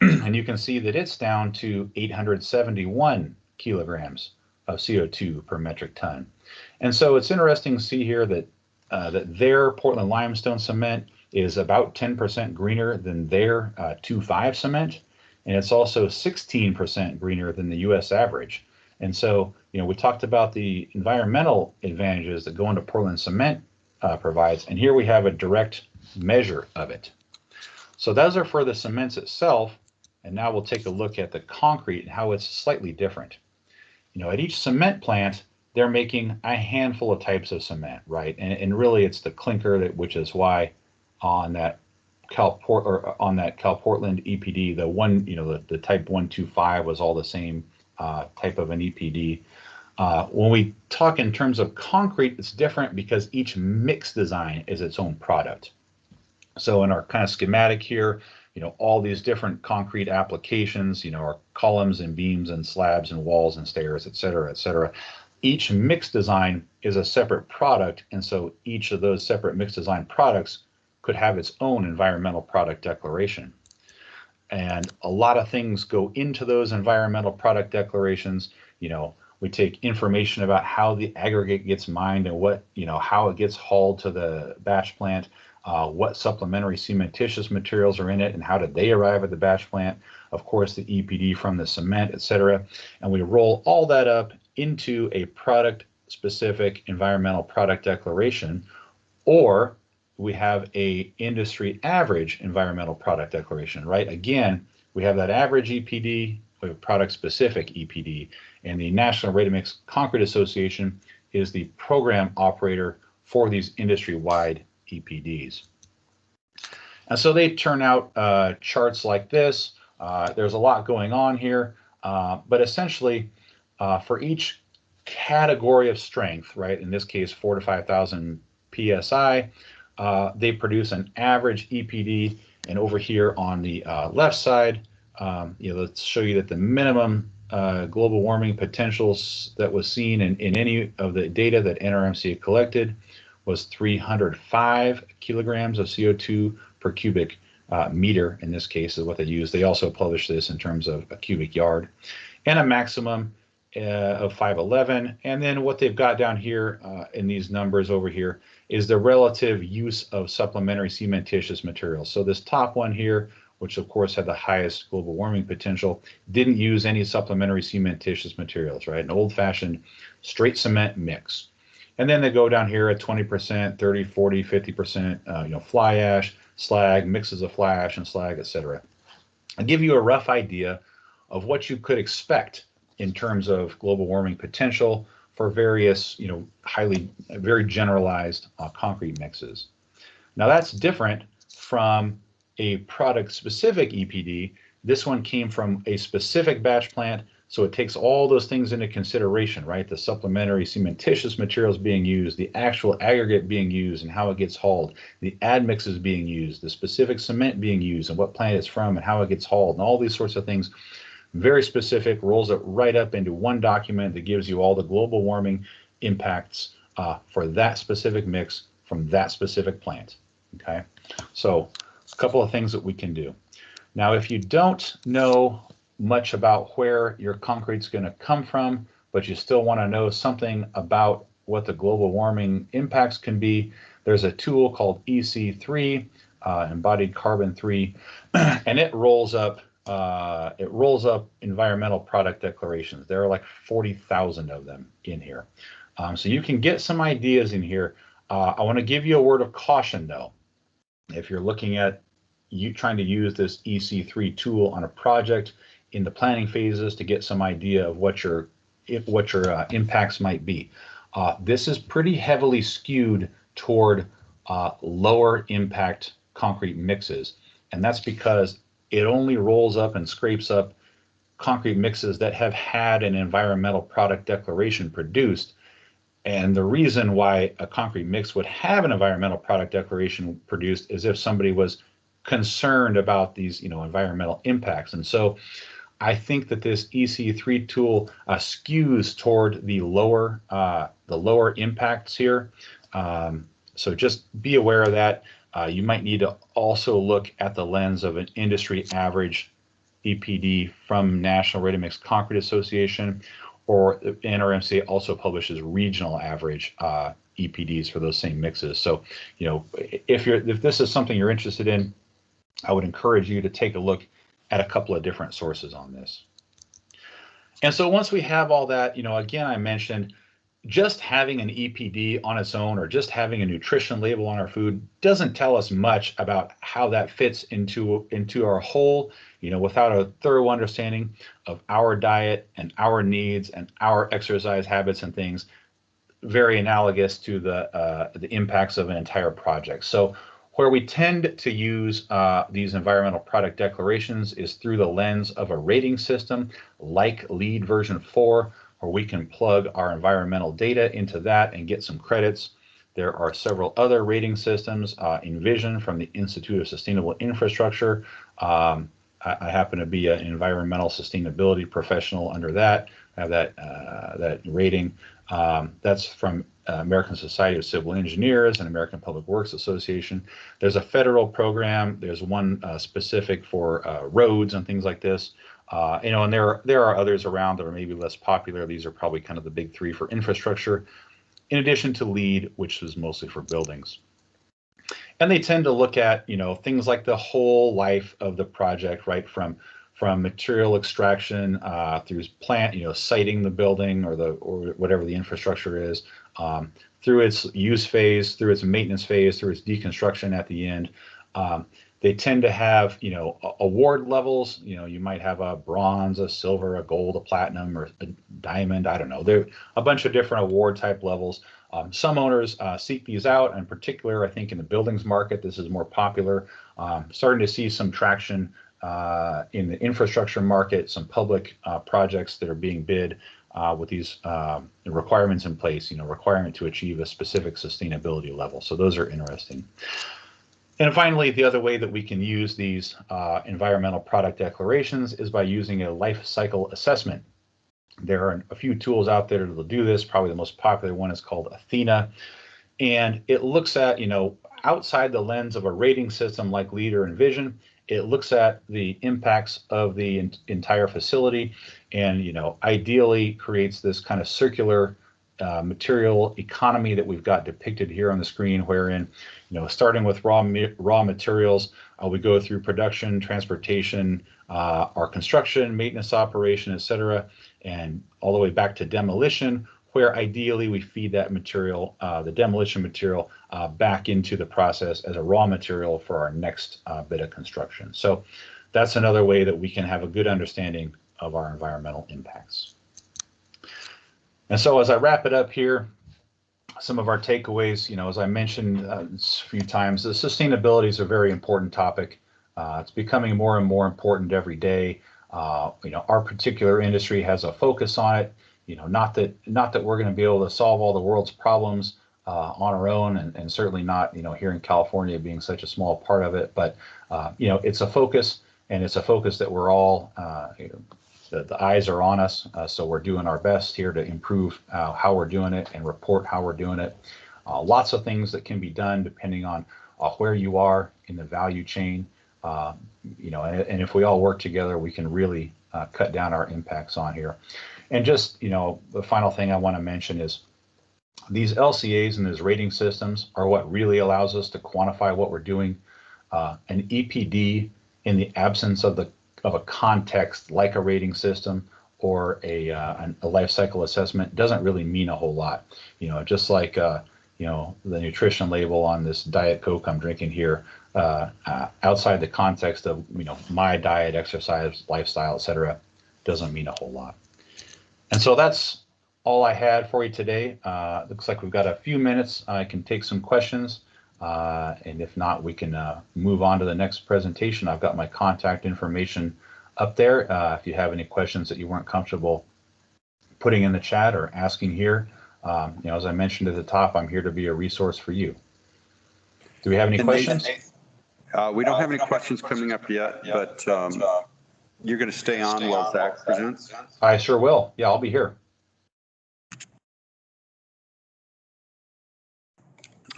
And you can see that it's down to 871 kilograms of CO2 per metric ton. And so it's interesting to see here that their Portland limestone cement is about 10% greener than their 2.5 cement, and it's also 16% greener than the US average. And so, we talked about the environmental advantages that going to Portland cement provides, and here we have a direct measure of it. So those are for the cements itself, and now we'll take a look at the concrete and how it's slightly different. At each cement plant, they're making a handful of types of cement, right? And really it's the clinker, which is why on that Cal Portland EPD, the type 125 was all the same type of an EPD. When we talk in terms of concrete, it's different because each mix design is its own product. So in our kind of schematic here, all these different concrete applications, our columns and beams and slabs and walls and stairs, et cetera, et cetera. Each mix design is a separate product, and so each of those separate mix design products could have its own environmental product declaration. And a lot of things go into those environmental product declarations. We take information about how the aggregate gets mined and what, how it gets hauled to the batch plant, what supplementary cementitious materials are in it and how did they arrive at the batch plant, of course, the EPD from the cement, et cetera. And we roll all that up into a product-specific environmental product declaration, or we have a industry average environmental product declaration, right? Again, we have that average EPD, we have product-specific EPD, and the National Ready-Mix Concrete Association is the program operator for these industry-wide EPDs. And so they turn out charts like this. There's a lot going on here, but essentially for each category of strength, right, in this case 4 to 5,000 PSI, they produce an average EPD, and over here on the left side, let's show you that the minimum global warming potentials that was seen in any of the data that NRMC collected was 305 kilograms of CO2 per cubic meter, in this case is what they use. They also publish this in terms of a cubic yard, and a maximum of 511. And then what they've got down here in these numbers over here is the relative use of supplementary cementitious materials. So this top one here, which of course had the highest global warming potential, didn't use any supplementary cementitious materials, right? An old-fashioned straight cement mix. And then they go down here at 20%, 30, 40, 50%, fly ash, slag, mixes of fly ash and slag, et cetera. I'll give you a rough idea of what you could expect in terms of global warming potential for various, very generalized concrete mixes. Now that's different from a product-specific EPD. This one came from a specific batch plant, so it takes all those things into consideration, right? The supplementary cementitious materials being used, the actual aggregate being used and how it gets hauled, the admixes being used, the specific cement being used and what plant it's from and how it gets hauled, and all these sorts of things. Very specific, rolls it right up into one document that gives you all the global warming impacts for that specific mix from that specific plant, okay? So a couple of things that we can do. Now, if you don't know much about where your concrete's going to come from, but you still want to know something about what the global warming impacts can be, there's a tool called EC3, embodied carbon 3, and it rolls up environmental product declarations. There are like 40,000 of them in here. So you can get some ideas in here. I want to give you a word of caution though. If you're looking at trying to use this EC3 tool on a project in the planning phases to get some idea of what your impacts might be. This is pretty heavily skewed toward lower impact concrete mixes, and that's because it only rolls up and scrapes up concrete mixes that have had an environmental product declaration produced. And the reason why a concrete mix would have an environmental product declaration produced is if somebody was concerned about these, environmental impacts. And so I think that this EC3 tool skews toward the lower impacts here. So just be aware of that. You might need to also look at the lens of an industry average EPD from National Ready-Mix Concrete Association, or NRMC also publishes regional average EPDs for those same mixes. So, if this is something you're interested in, I would encourage you to take a look at a couple of different sources on this. And so once we have all that, again, I mentioned just having an EPD on its own or just having a nutrition label on our food doesn't tell us much about how that fits into our whole, without a thorough understanding of our diet and our needs and our exercise habits and things, very analogous to the impacts of an entire project. So where we tend to use these environmental product declarations is through the lens of a rating system like LEED version 4, where we can plug our environmental data into that and get some credits. There are several other rating systems, Envision from the Institute of Sustainable Infrastructure, I happen to be an environmental sustainability professional under that. I have that rating. That's from American Society of Civil Engineers and American Public Works Association. There's a federal program. There's one specific for roads and things like this. And there are others around that are maybe less popular. These are probably kind of the big three for infrastructure, in addition to LEED, which is mostly for buildings. And they tend to look at, things like the whole life of the project, right? From material extraction through plant, siting the building or whatever the infrastructure is, through its use phase, through its maintenance phase, through its deconstruction at the end. They tend to have, award levels. You might have a bronze, a silver, a gold, a platinum, or a diamond. I don't know. There are a bunch of different award type levels. Some owners seek these out. In particular, I think in the buildings market, this is more popular. Starting to see some traction in the infrastructure market, some public projects that are being bid with these requirements in place, requirement to achieve a specific sustainability level. So those are interesting. And finally, the other way that we can use these environmental product declarations is by using a life cycle assessment. There are a few tools out there that will do this. Probably the most popular one is called Athena. And it looks at, outside the lens of a rating system like LEED or Envision, it looks at the impacts of the entire facility and, ideally creates this kind of circular material economy that we've got depicted here on the screen, wherein, starting with raw materials, we go through production, transportation, our construction, maintenance operation, et cetera, and all the way back to demolition, where ideally we feed that material, the demolition material, back into the process as a raw material for our next bit of construction. So that's another way that we can have a good understanding of our environmental impacts. And so as I wrap it up here, some of our takeaways, as I mentioned a few times, the sustainability is a very important topic. It's becoming more and more important every day. Our particular industry has a focus on it. Not that we're going to be able to solve all the world's problems on our own, and certainly not, here in California being such a small part of it. But it's a focus, and it's a focus that we're all, the eyes are on us. So we're doing our best here to improve how we're doing it and report how we're doing it. Lots of things that can be done depending on where you are in the value chain. And if we all work together, we can really cut down our impacts on here. And just, the final thing I want to mention is these LCAs and these rating systems are what really allows us to quantify what we're doing. An EPD, in the absence of a context like a rating system or a life cycle assessment, doesn't really mean a whole lot. Just like the nutrition label on this Diet Coke I'm drinking here, outside the context of my diet, exercise, lifestyle, etc., doesn't mean a whole lot. And so that's all I had for you today. Looks like we've got a few minutes. I can take some questions, and if not, we can move on to the next presentation. I've got my contact information up there. If you have any questions that you weren't comfortable putting in the chat or asking here, as I mentioned at the top, I'm here to be a resource for you. Do we have any questions? We don't have any questions coming up yet, but you're going to stay on while Zach presents? I sure will. Yeah, I'll be here.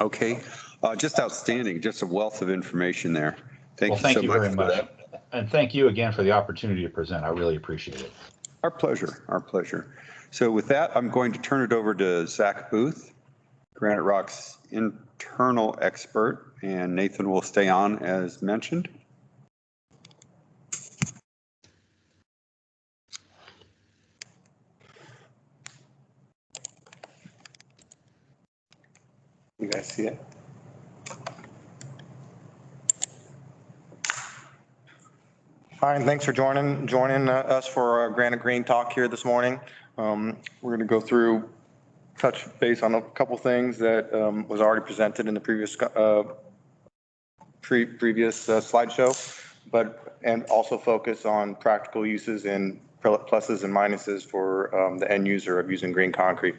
Okay. Just outstanding. Just a wealth of information there. Thank you very much. And thank you again for the opportunity to present. I really appreciate it. Our pleasure. Our pleasure. So with that, I'm going to turn it over to Zach Booth, Granite Rock's internal expert, and Nathan will stay on as mentioned. You guys see it? Hi, and thanks for joining us for our GraniteGreen talk here this morning. We're going to go through, touch base on a couple things that was already presented in the previous slideshow, and also focus on practical uses and pluses and minuses for the end user of using green concrete.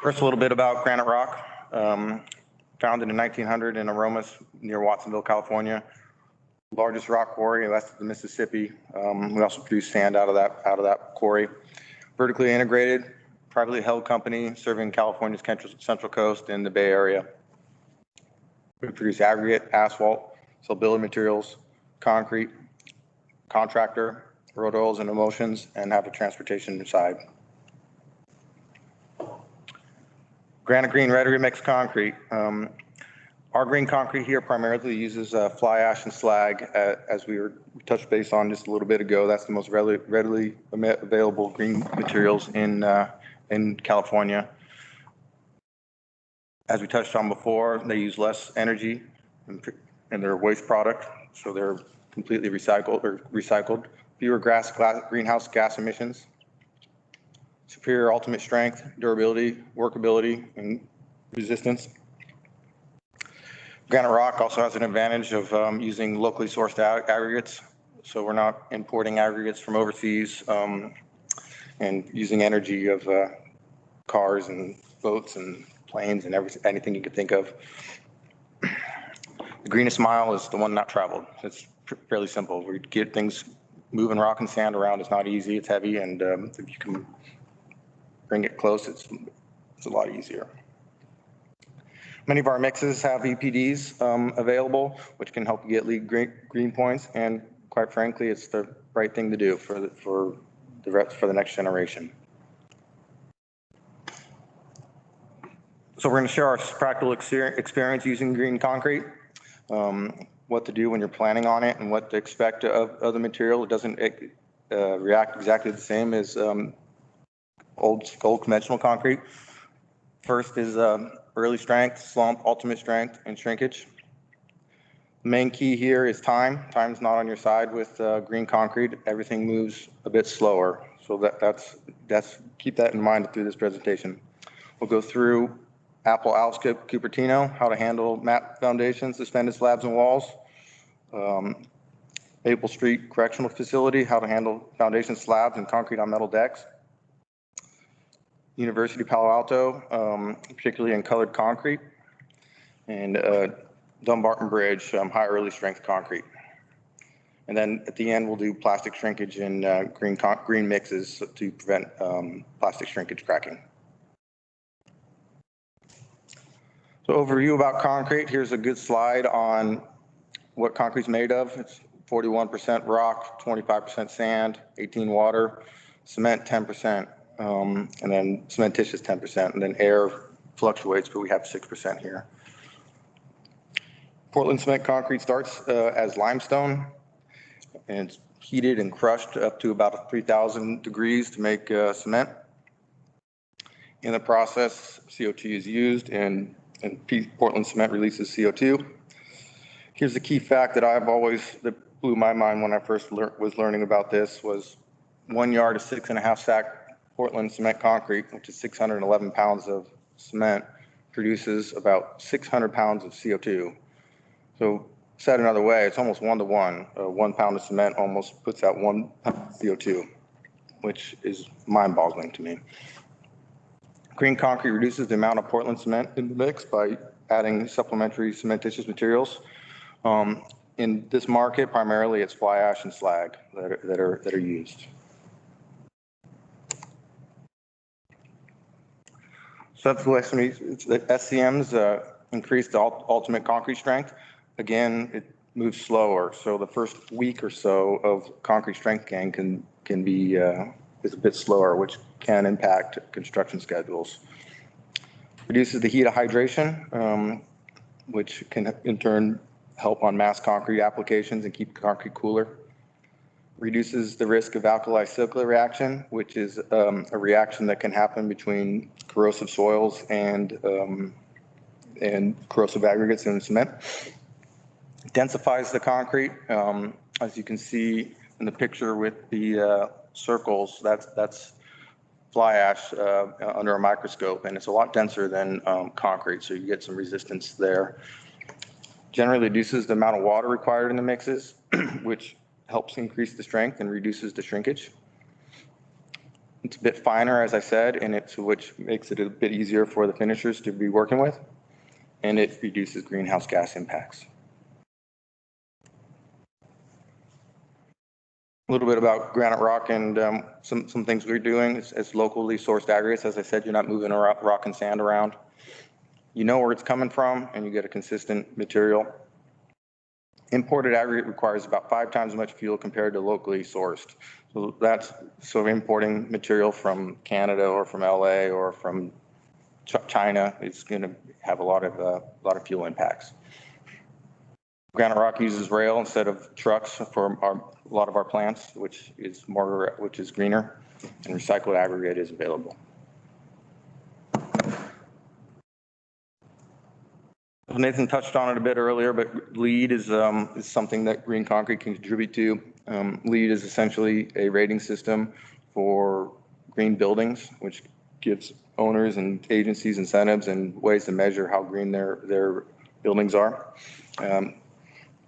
First, a little bit about Granite Rock. Founded in 1900 in Aromas near Watsonville, California. largest rock quarry west of the Mississippi. We also produce sand out of that quarry. Vertically integrated, privately held company serving California's Central Coast and the Bay Area. We produce aggregate, asphalt, sell building materials, concrete, contractor, road oils and emulsions, and have a transportation side. GraniteGreen ready mix concrete. Our green concrete here primarily uses fly ash and slag, as we touched base on just a little bit ago. That's the most readily available green materials in California. As we touched on before, they use less energy in their waste product, so they're completely recycled. Fewer greenhouse gas emissions. Superior ultimate strength, durability, workability, and resistance. Granite Rock also has an advantage of using locally sourced aggregates, so we're not importing aggregates from overseas and using energy of cars and boats and planes and anything you could think of. The greenest mile is the one not traveled. It's fairly simple. We get things moving rock and sand around. It's not easy. It's heavy, and if you can bring it close, it's a lot easier. Many of our mixes have EPDs available, which can help you get lead green points, and quite frankly, it's the right thing to do for the next generation. So we're going to share our practical experience using green concrete, what to do when you're planning on it, and what to expect of the material. It doesn't react exactly the same as old conventional concrete. First is early strength, slump, ultimate strength, and shrinkage. The main key here is time. Time's not on your side with green concrete. Everything moves a bit slower. So that's keep that in mind through this presentation. We'll go through Apple, Alskip, Cupertino, how to handle mat foundations, suspended slabs and walls. Maple Street Correctional Facility, how to handle foundation slabs and concrete on metal decks. University of Palo Alto, particularly in colored concrete, and Dumbarton Bridge, high early strength concrete. And then at the end, we'll do plastic shrinkage and green mixes to prevent plastic shrinkage cracking. So overview about concrete. Here's a good slide on what concrete's made of. It's 41% rock, 25% sand, 18 water, cement 10%. And then cementitious 10%, and then air fluctuates, but we have 6% here. Portland cement concrete starts as limestone, and it's heated and crushed up to about 3,000 degrees to make cement. In the process, CO2 is used, and Portland cement releases CO2. Here's the key fact that blew my mind when I first was learning about this was 1 yard of 6.5 sack Portland cement concrete, which is 611 pounds of cement, produces about 600 pounds of CO2. So said another way, it's almost 1 to 1. 1 pound of cement almost puts out 1 pound of CO2, which is mind-boggling to me. Green concrete reduces the amount of Portland cement in the mix by adding supplementary cementitious materials. In this market, primarily it's fly ash and slag that are used. Subsequently, the SCMs increase the ultimate concrete strength. Again, it moves slower, so the first week or so of concrete strength gain can be is a bit slower, which can impact construction schedules. Reduces the heat of hydration, which can in turn help on mass concrete applications and keep concrete cooler. Reduces the risk of alkali-silica reaction, which is a reaction that can happen between corrosive soils and corrosive aggregates in cement. Densifies the concrete. As you can see in the picture with the circles, that's fly ash under a microscope, and it's a lot denser than concrete, so you get some resistance there. Generally reduces the amount of water required in the mixes, which helps increase the strength and reduces the shrinkage. It's a bit finer, as I said, and which makes it a bit easier for the finishers to be working with, and it reduces greenhouse gas impacts. little bit about Granite Rock and some things we're doing. It's locally sourced aggregates. As I said, you're not moving rock and sand around. You know where it's coming from, and you get a consistent material. Imported aggregate requires about 5 times as much fuel compared to locally sourced. So importing material from Canada or from LA or from China is going to have a lot of fuel impacts. Granite Rock uses rail instead of trucks for a lot of our plants, which is greener, and recycled aggregate is available. Nathan touched on it a bit earlier, but LEED is something that green concrete can contribute to. LEED is essentially a rating system for green buildings, which gives owners and agencies incentives and ways to measure how green their buildings are.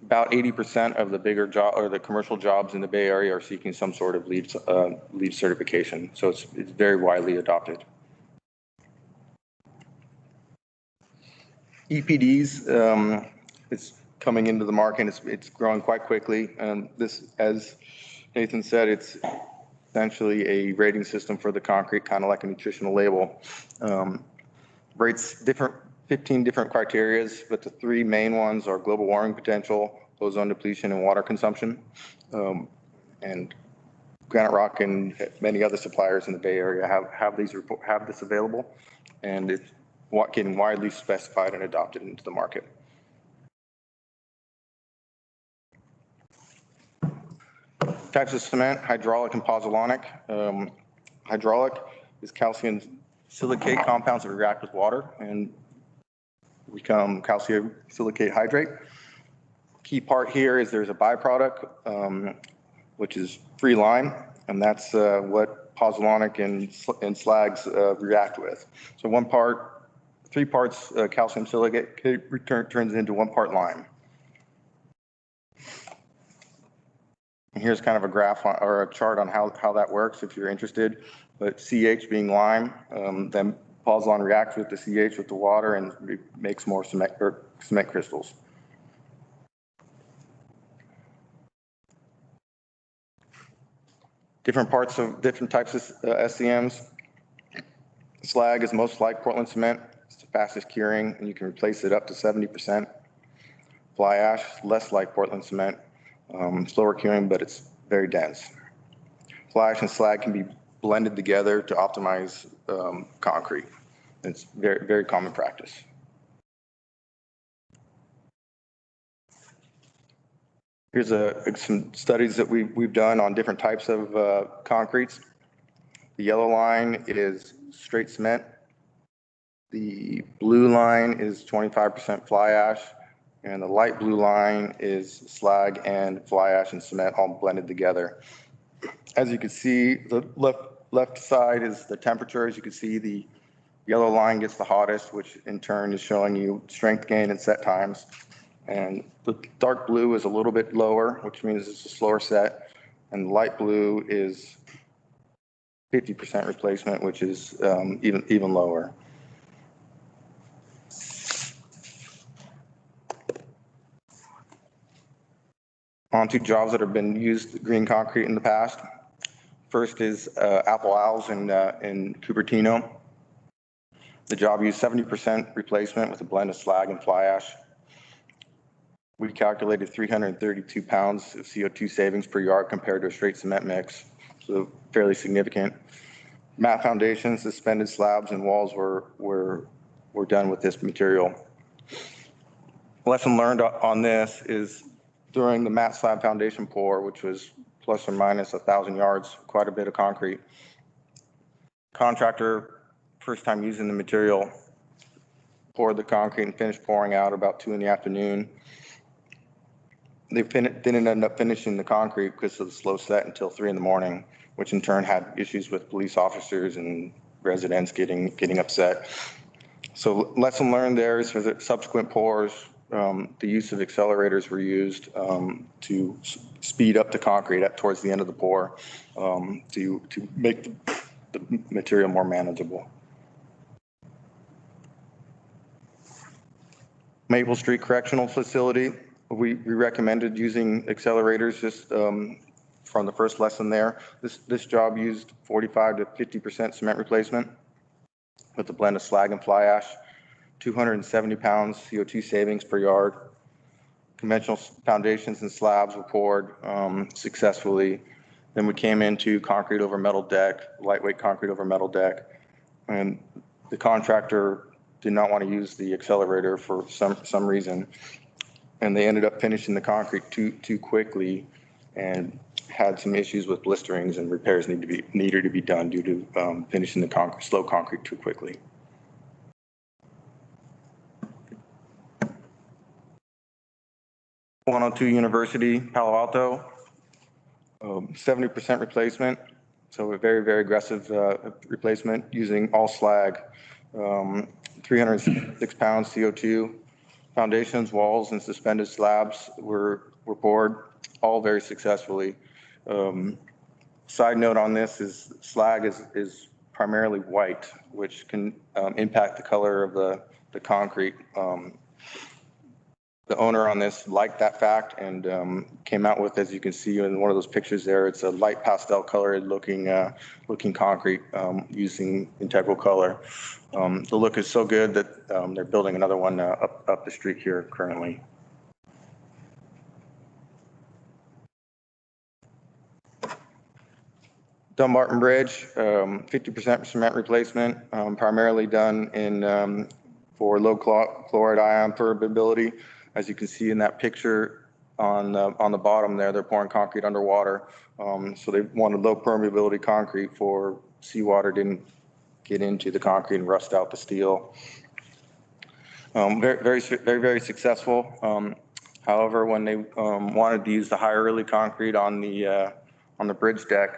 About 80% of the bigger job or the commercial jobs in the Bay Area are seeking some sort of LEED certification. So it's very widely adopted. EPDs, it's coming into the market. It's growing quite quickly. This, as Nathan said, it's essentially a rating system for the concrete, kind of like a nutritional label. Rates 15 different criterias, but the 3 main ones are global warming potential, ozone depletion, and water consumption. And Granite Rock and many other suppliers in the Bay Area have this available, and it's getting widely specified and adopted into the market. Types of cement: hydraulic and pozzolanic. Hydraulic is calcium silicate compounds that react with water and become calcium silicate hydrate. Key part here is there's a byproduct, which is free lime, and that's what pozzolanic and slags react with. So 3 parts calcium silicate turns into 1 part lime. And here's kind of a graph or a chart on how that works if you're interested. But CH being lime, then pozzolan reacts with the CH with the water and it makes more cement crystals. Different types of SCMs. Slag is most like Portland cement. It's the fastest curing, and you can replace it up to 70%. Fly ash, less like Portland cement, slower curing, but it's very dense. Fly ash and slag can be blended together to optimize concrete. It's very, very common practice. Here's some studies that we've done on different types of concretes. The yellow line is straight cement. The blue line is 25% fly ash, and the light blue line is slag and fly ash and cement all blended together. As you can see, the left side is the temperature. As you can see, the yellow line gets the hottest, which in turn is showing you strength gain and set times. And the dark blue is a little bit lower, which means it's a slower set. And the light blue is 50% replacement, which is even lower. On to jobs that have been used green concrete in the past. First is Apple Owls in Cupertino. The job used 70% replacement with a blend of slag and fly ash. We calculated 332 pounds of CO2 savings per yard compared to a straight cement mix, so fairly significant. Mat foundations, suspended slabs, and walls were done with this material. Lesson learned on this is during the mat slab foundation pour, which was plus or minus 1,000 yards, quite a bit of concrete. Contractor, first time using the material, poured the concrete and finished pouring out about 2 in the afternoon. They didn't end up finishing the concrete because of the slow set until 3 in the morning, which in turn had issues with police officers and residents getting upset. So lesson learned there is for the subsequent pours, the use of accelerators were used to speed up the concrete towards the end of the pour to make the material more manageable. Maple Street Correctional Facility, we recommended using accelerators just from the first lesson there. This job used 45 to 50% cement replacement with a blend of slag and fly ash, 270 pounds CO2 savings per yard. Conventional foundations and slabs were poured successfully. Then we came into concrete over metal deck, lightweight concrete over metal deck. And the contractor did not want to use the accelerator for some reason. And they ended up finishing the concrete too quickly and had some issues with blisterings, and repairs needed to be done due to finishing the slow concrete too quickly. .102 University, Palo Alto, 70% replacement. So a very, very aggressive replacement using all slag, 306 pounds CO2. Foundations, walls, and suspended slabs were poured, all very successfully. Side note on this is slag is primarily white, which can impact the color of the concrete. The owner on this liked that fact and came out with, as you can see in one of those pictures there, it's a light pastel colored looking concrete using integral color. The look is so good that they're building another one up the street here currently. Dumbarton Bridge, 50% cement replacement, primarily done for low chloride ion permeability. As you can see in that picture on the bottom there, they're pouring concrete underwater. So they wanted low permeability concrete for seawater didn't get into the concrete and rust out the steel. Very successful. However, when they wanted to use the high early concrete on the bridge deck,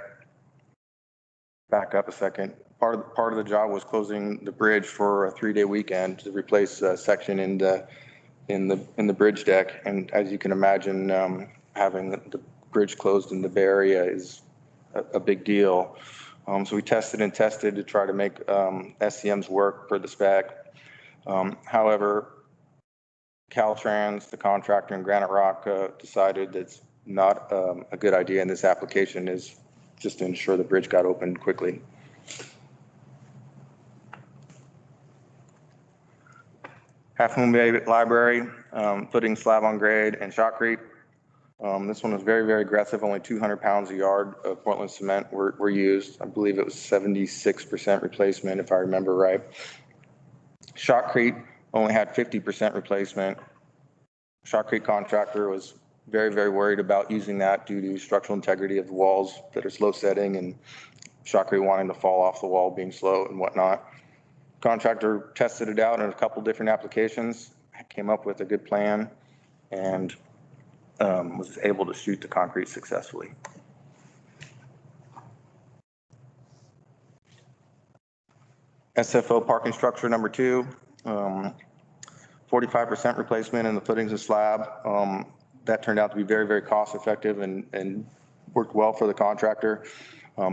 back up a second. Part of the job was closing the bridge for a 3-day weekend to replace a section in the bridge deck. And as you can imagine, having the bridge closed in the Bay Area is a big deal. So we tested to try to make SCMs work per the spec. However, Caltrans, the contractor, and Granite Rock decided that's not a good idea in this application, is just to ensure the bridge got opened quickly. Half Moon Bay Library, footing slab on grade and shotcrete. This one was very aggressive. Only 200 pounds a yard of Portland cement were used. I believe it was 76% replacement, if I remember right. Shotcrete only had 50% replacement. Shotcrete contractor was very worried about using that due to structural integrity of the walls that are slow setting and shotcrete wanting to fall off the wall, being slow and whatnot. Contractor tested it out in a couple different applications, came up with a good plan, and was able to shoot the concrete successfully. SFO parking structure number 2, 45% replacement in the footings and slab. That turned out to be very cost effective and worked well for the contractor,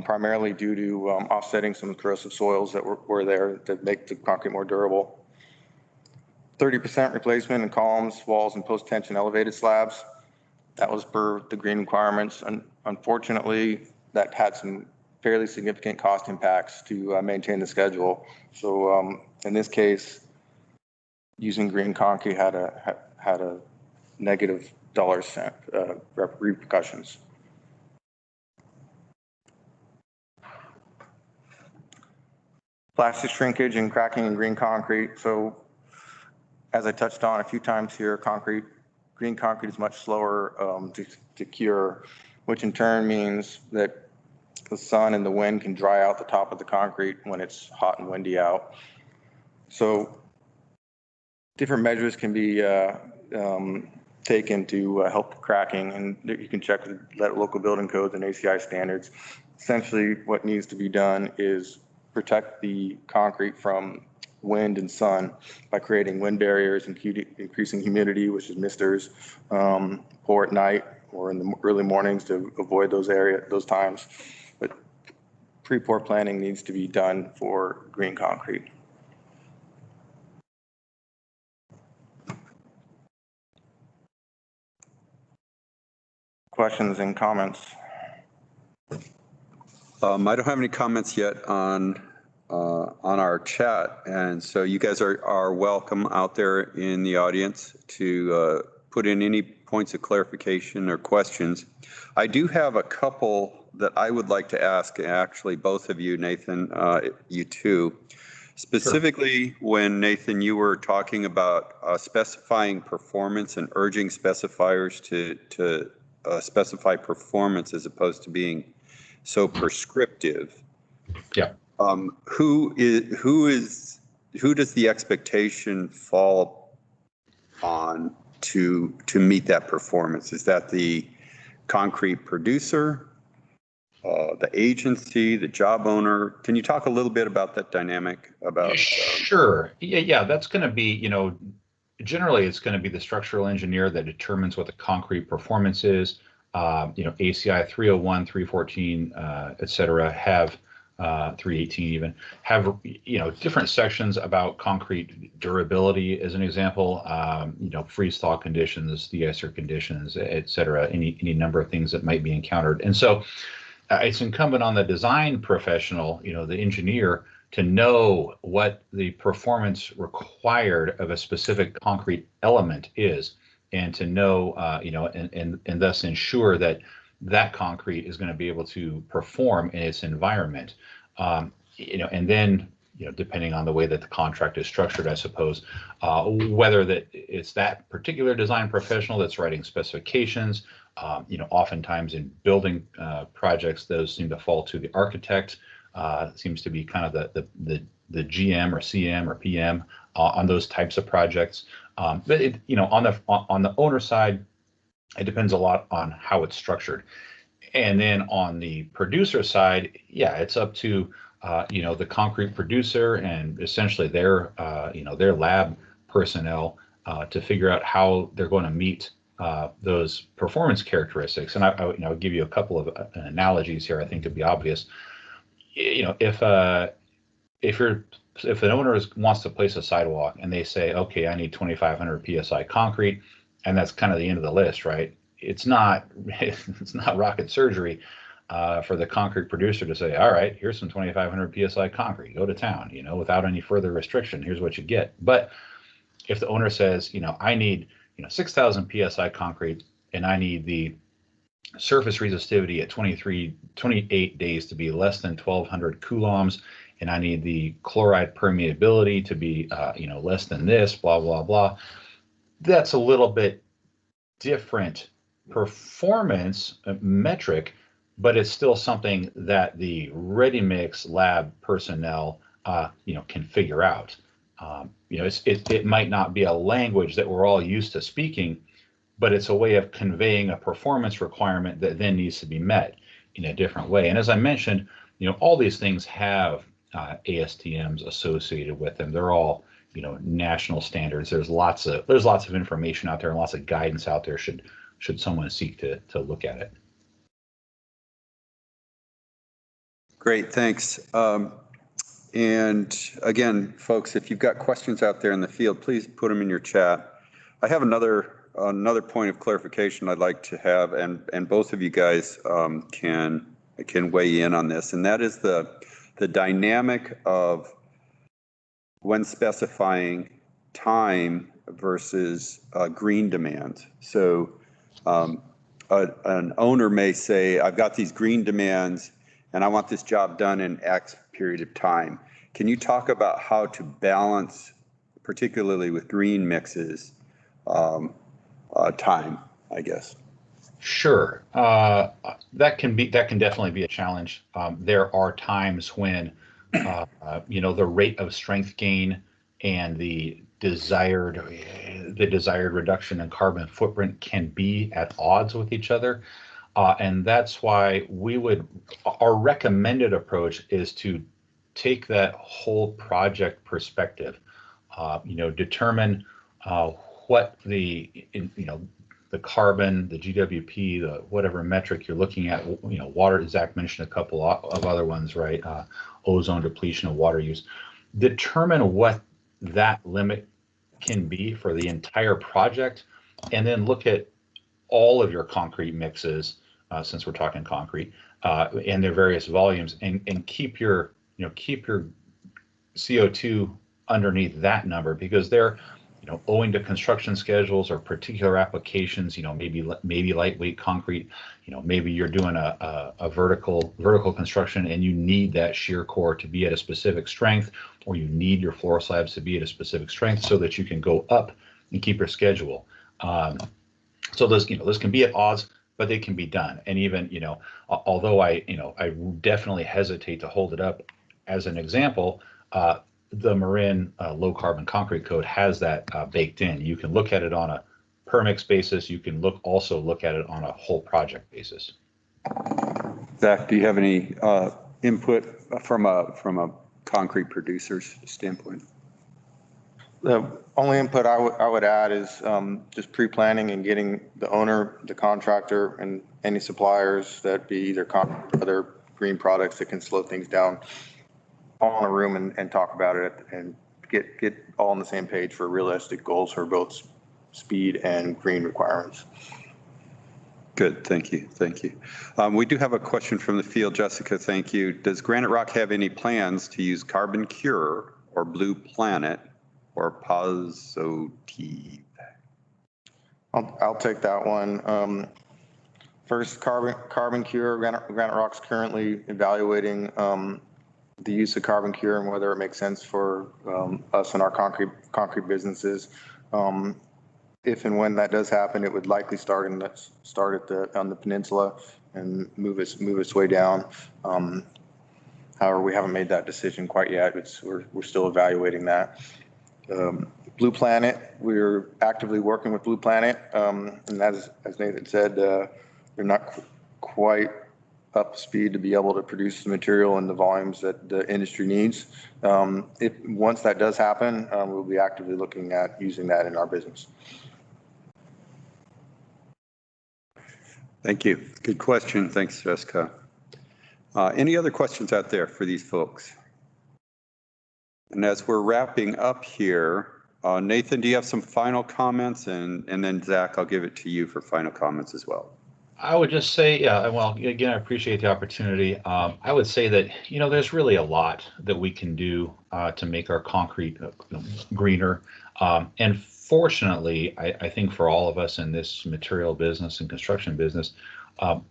primarily due to offsetting some corrosive soils that were there that make the concrete more durable. 30% replacement in columns, walls, and post-tension elevated slabs. That was per the green requirements. And unfortunately, that had some fairly significant cost impacts to maintain the schedule. So in this case, using green concrete had a negative $cent repercussions. Plastic shrinkage and cracking in green concrete. So as I touched on a few times here, green concrete is much slower to cure, which in turn means that the sun and the wind can dry out the top of the concrete when it's hot and windy out. So different measures can be taken to help cracking, and you can check the local building codes and ACI standards. Essentially, what needs to be done is protect the concrete from wind and sun by creating wind barriers and increasing humidity, which is misters, pour at night or in the early mornings to avoid those times. But pre-pour planning needs to be done for green concrete. Questions and comments? I don't have any comments yet on our chat, and so you guys are welcome out there in the audience to put in any points of clarification or questions. I do have a couple that I would like to ask, actually, both of you, Nathan, you too. Specifically, when Nathan, you were talking about specifying performance and urging specifiers to specify performance as opposed to being so prescriptive. Yeah. Who does the expectation fall on to meet that performance? Is that the concrete producer, the agency, the job owner? Can you talk a little bit about that dynamic? About Sure. Yeah. That's going to be, generally it's going to be the structural engineer that determines what the concrete performance is. ACI 301, 314, et cetera, have 318 even have different sections about concrete durability as an example, freeze thaw conditions, de-icer conditions, et cetera, any number of things that might be encountered. And so it's incumbent on the design professional, the engineer, to know what the performance required of a specific concrete element is, and to know, and thus ensure that that concrete is going to be able to perform in its environment. And then, depending on the way that the contract is structured, I suppose, whether that it's that particular design professional that's writing specifications. Oftentimes in building projects, those seem to fall to the architect. It seems to be kind of the GM or CM or PM on those types of projects. But on the owner side, it depends a lot on how it's structured. And then on the producer side, yeah, it's up to the concrete producer and essentially their lab personnel to figure out how they're going to meet those performance characteristics. And I'll give you a couple of analogies here. I think to be obvious, if an owner wants to place a sidewalk and they say, okay, I need 2,500 psi concrete, and that's kind of the end of the list, right? It's not rocket surgery for the concrete producer to say, all right, here's some 2,500 psi concrete, go to town, without any further restriction. Here's what you get. But if the owner says, I need 6,000 psi concrete, and I need the surface resistivity at 28 days to be less than 1,200 coulombs, and I need the chloride permeability to be less than this, blah blah blah. That's a little bit different performance metric, but it's still something that the ready mix lab personnel can figure out. It might not be a language that we're all used to speaking, but it's a way of conveying a performance requirement that then needs to be met in a different way. And as I mentioned, all these things have ASTMs associated with them. They're all national standards. There's lots of information out there and lots of guidance out there should someone seek to look at it. Great, thanks. And again, folks, if you've got questions out there in the field, please put them in your chat. I have another point of clarification I'd like to have, and both of you guys can weigh in on this, and that is the dynamic of when specifying time versus green demands. So an owner may say, I've got these green demands and I want this job done in X period of time. Can you talk about how to balance, particularly with green mixes, time, I guess? Sure. That can definitely be a challenge. There are times when the rate of strength gain and the desired reduction in carbon footprint can be at odds with each other. And that's why our recommended approach is to take that whole project perspective, determine what the carbon, the GWP, the whatever metric you're looking at, water, Zach mentioned a couple of other ones, right? Ozone depletion of water use. Determine what that limit can be for the entire project, and then look at all of your concrete mixes, since we're talking concrete, and their various volumes, and keep your CO2 underneath that number, because they're, owing to construction schedules or particular applications, maybe lightweight concrete, maybe you're doing a vertical construction and you need that shear core to be at a specific strength, or you need your floor slabs to be at a specific strength so that you can go up and keep your schedule. So those can be at odds, but they can be done. And even, although I definitely hesitate to hold it up as an example, the Marin low carbon concrete code has that baked in. You can look at it on a per mix basis. You can also look at it on a whole project basis. Zach, do you have any input from a concrete producer's standpoint? The only input I would add is just pre-planning and getting the owner, the contractor, and any suppliers that be either concrete or other green products that can slow things down, all in a room and talk about it and get all on the same page for realistic goals for both speed and green requirements. Good, thank you. We do have a question from the field, Jessica, thank you. Does Granite Rock have any plans to use Carbon Cure or Blue Planet or Positive? I'll take that one. First, Carbon Cure. Granite Rock's currently evaluating the use of Carbon Cure and whether it makes sense for us and our concrete businesses. If and when that does happen, it would likely start on the peninsula and move its way down. However, we haven't made that decision quite yet. We're still evaluating that. Blue Planet, we're actively working with Blue Planet, and as Nathan said, they're not quite up to speed to be able to produce the material in the volumes that the industry needs. Once that does happen, we'll be actively looking at using that in our business. Thank you. Good question. Thanks, Jessica. Any other questions out there for these folks? And as we're wrapping up here, Nathan, do you have some final comments? And then Zach, I'll give it to you for final comments as well. I would just say, well, again, I appreciate the opportunity. I would say that, there's really a lot that we can do to make our concrete greener. And fortunately, I think for all of us in this material business and construction business,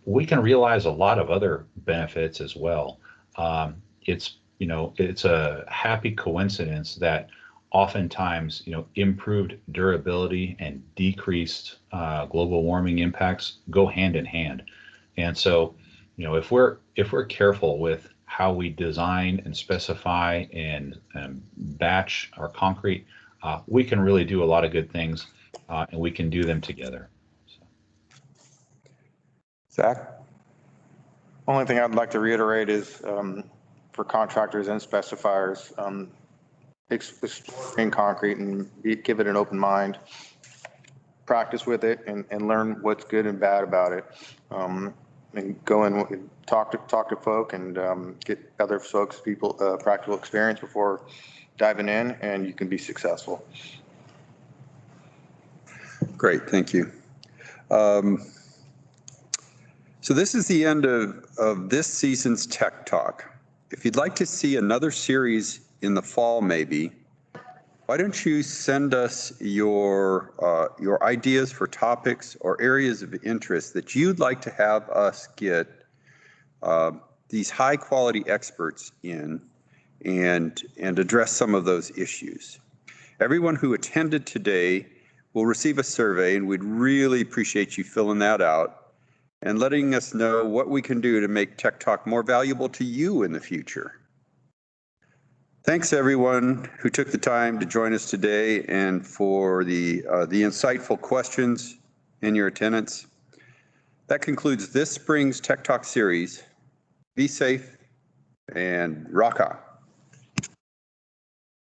we can realize a lot of other benefits as well. It's a happy coincidence that oftentimes, improved durability and decreased global warming impacts go hand in hand. And so, if we're careful with how we design and specify and batch our concrete, we can really do a lot of good things, and we can do them together. So. Zach? Only thing I'd like to reiterate is for contractors and specifiers, explore green concrete and give it an open mind, practice with it and learn what's good and bad about it. And go and talk to folk and get other folks, practical experience before diving in, and you can be successful. Great, thank you. So this is the end of this season's Tech Talk. If you'd like to see another series in the fall, maybe, why don't you send us your ideas for topics or areas of interest that you'd like to have us get these high quality experts in and address some of those issues. Everyone who attended today will receive a survey, and we'd really appreciate you filling that out and letting us know what we can do to make Tech Talk more valuable to you in the future. Thanks everyone who took the time to join us today and for the insightful questions and your attendance. That concludes this spring's Tech Talk series. Be safe and rock on.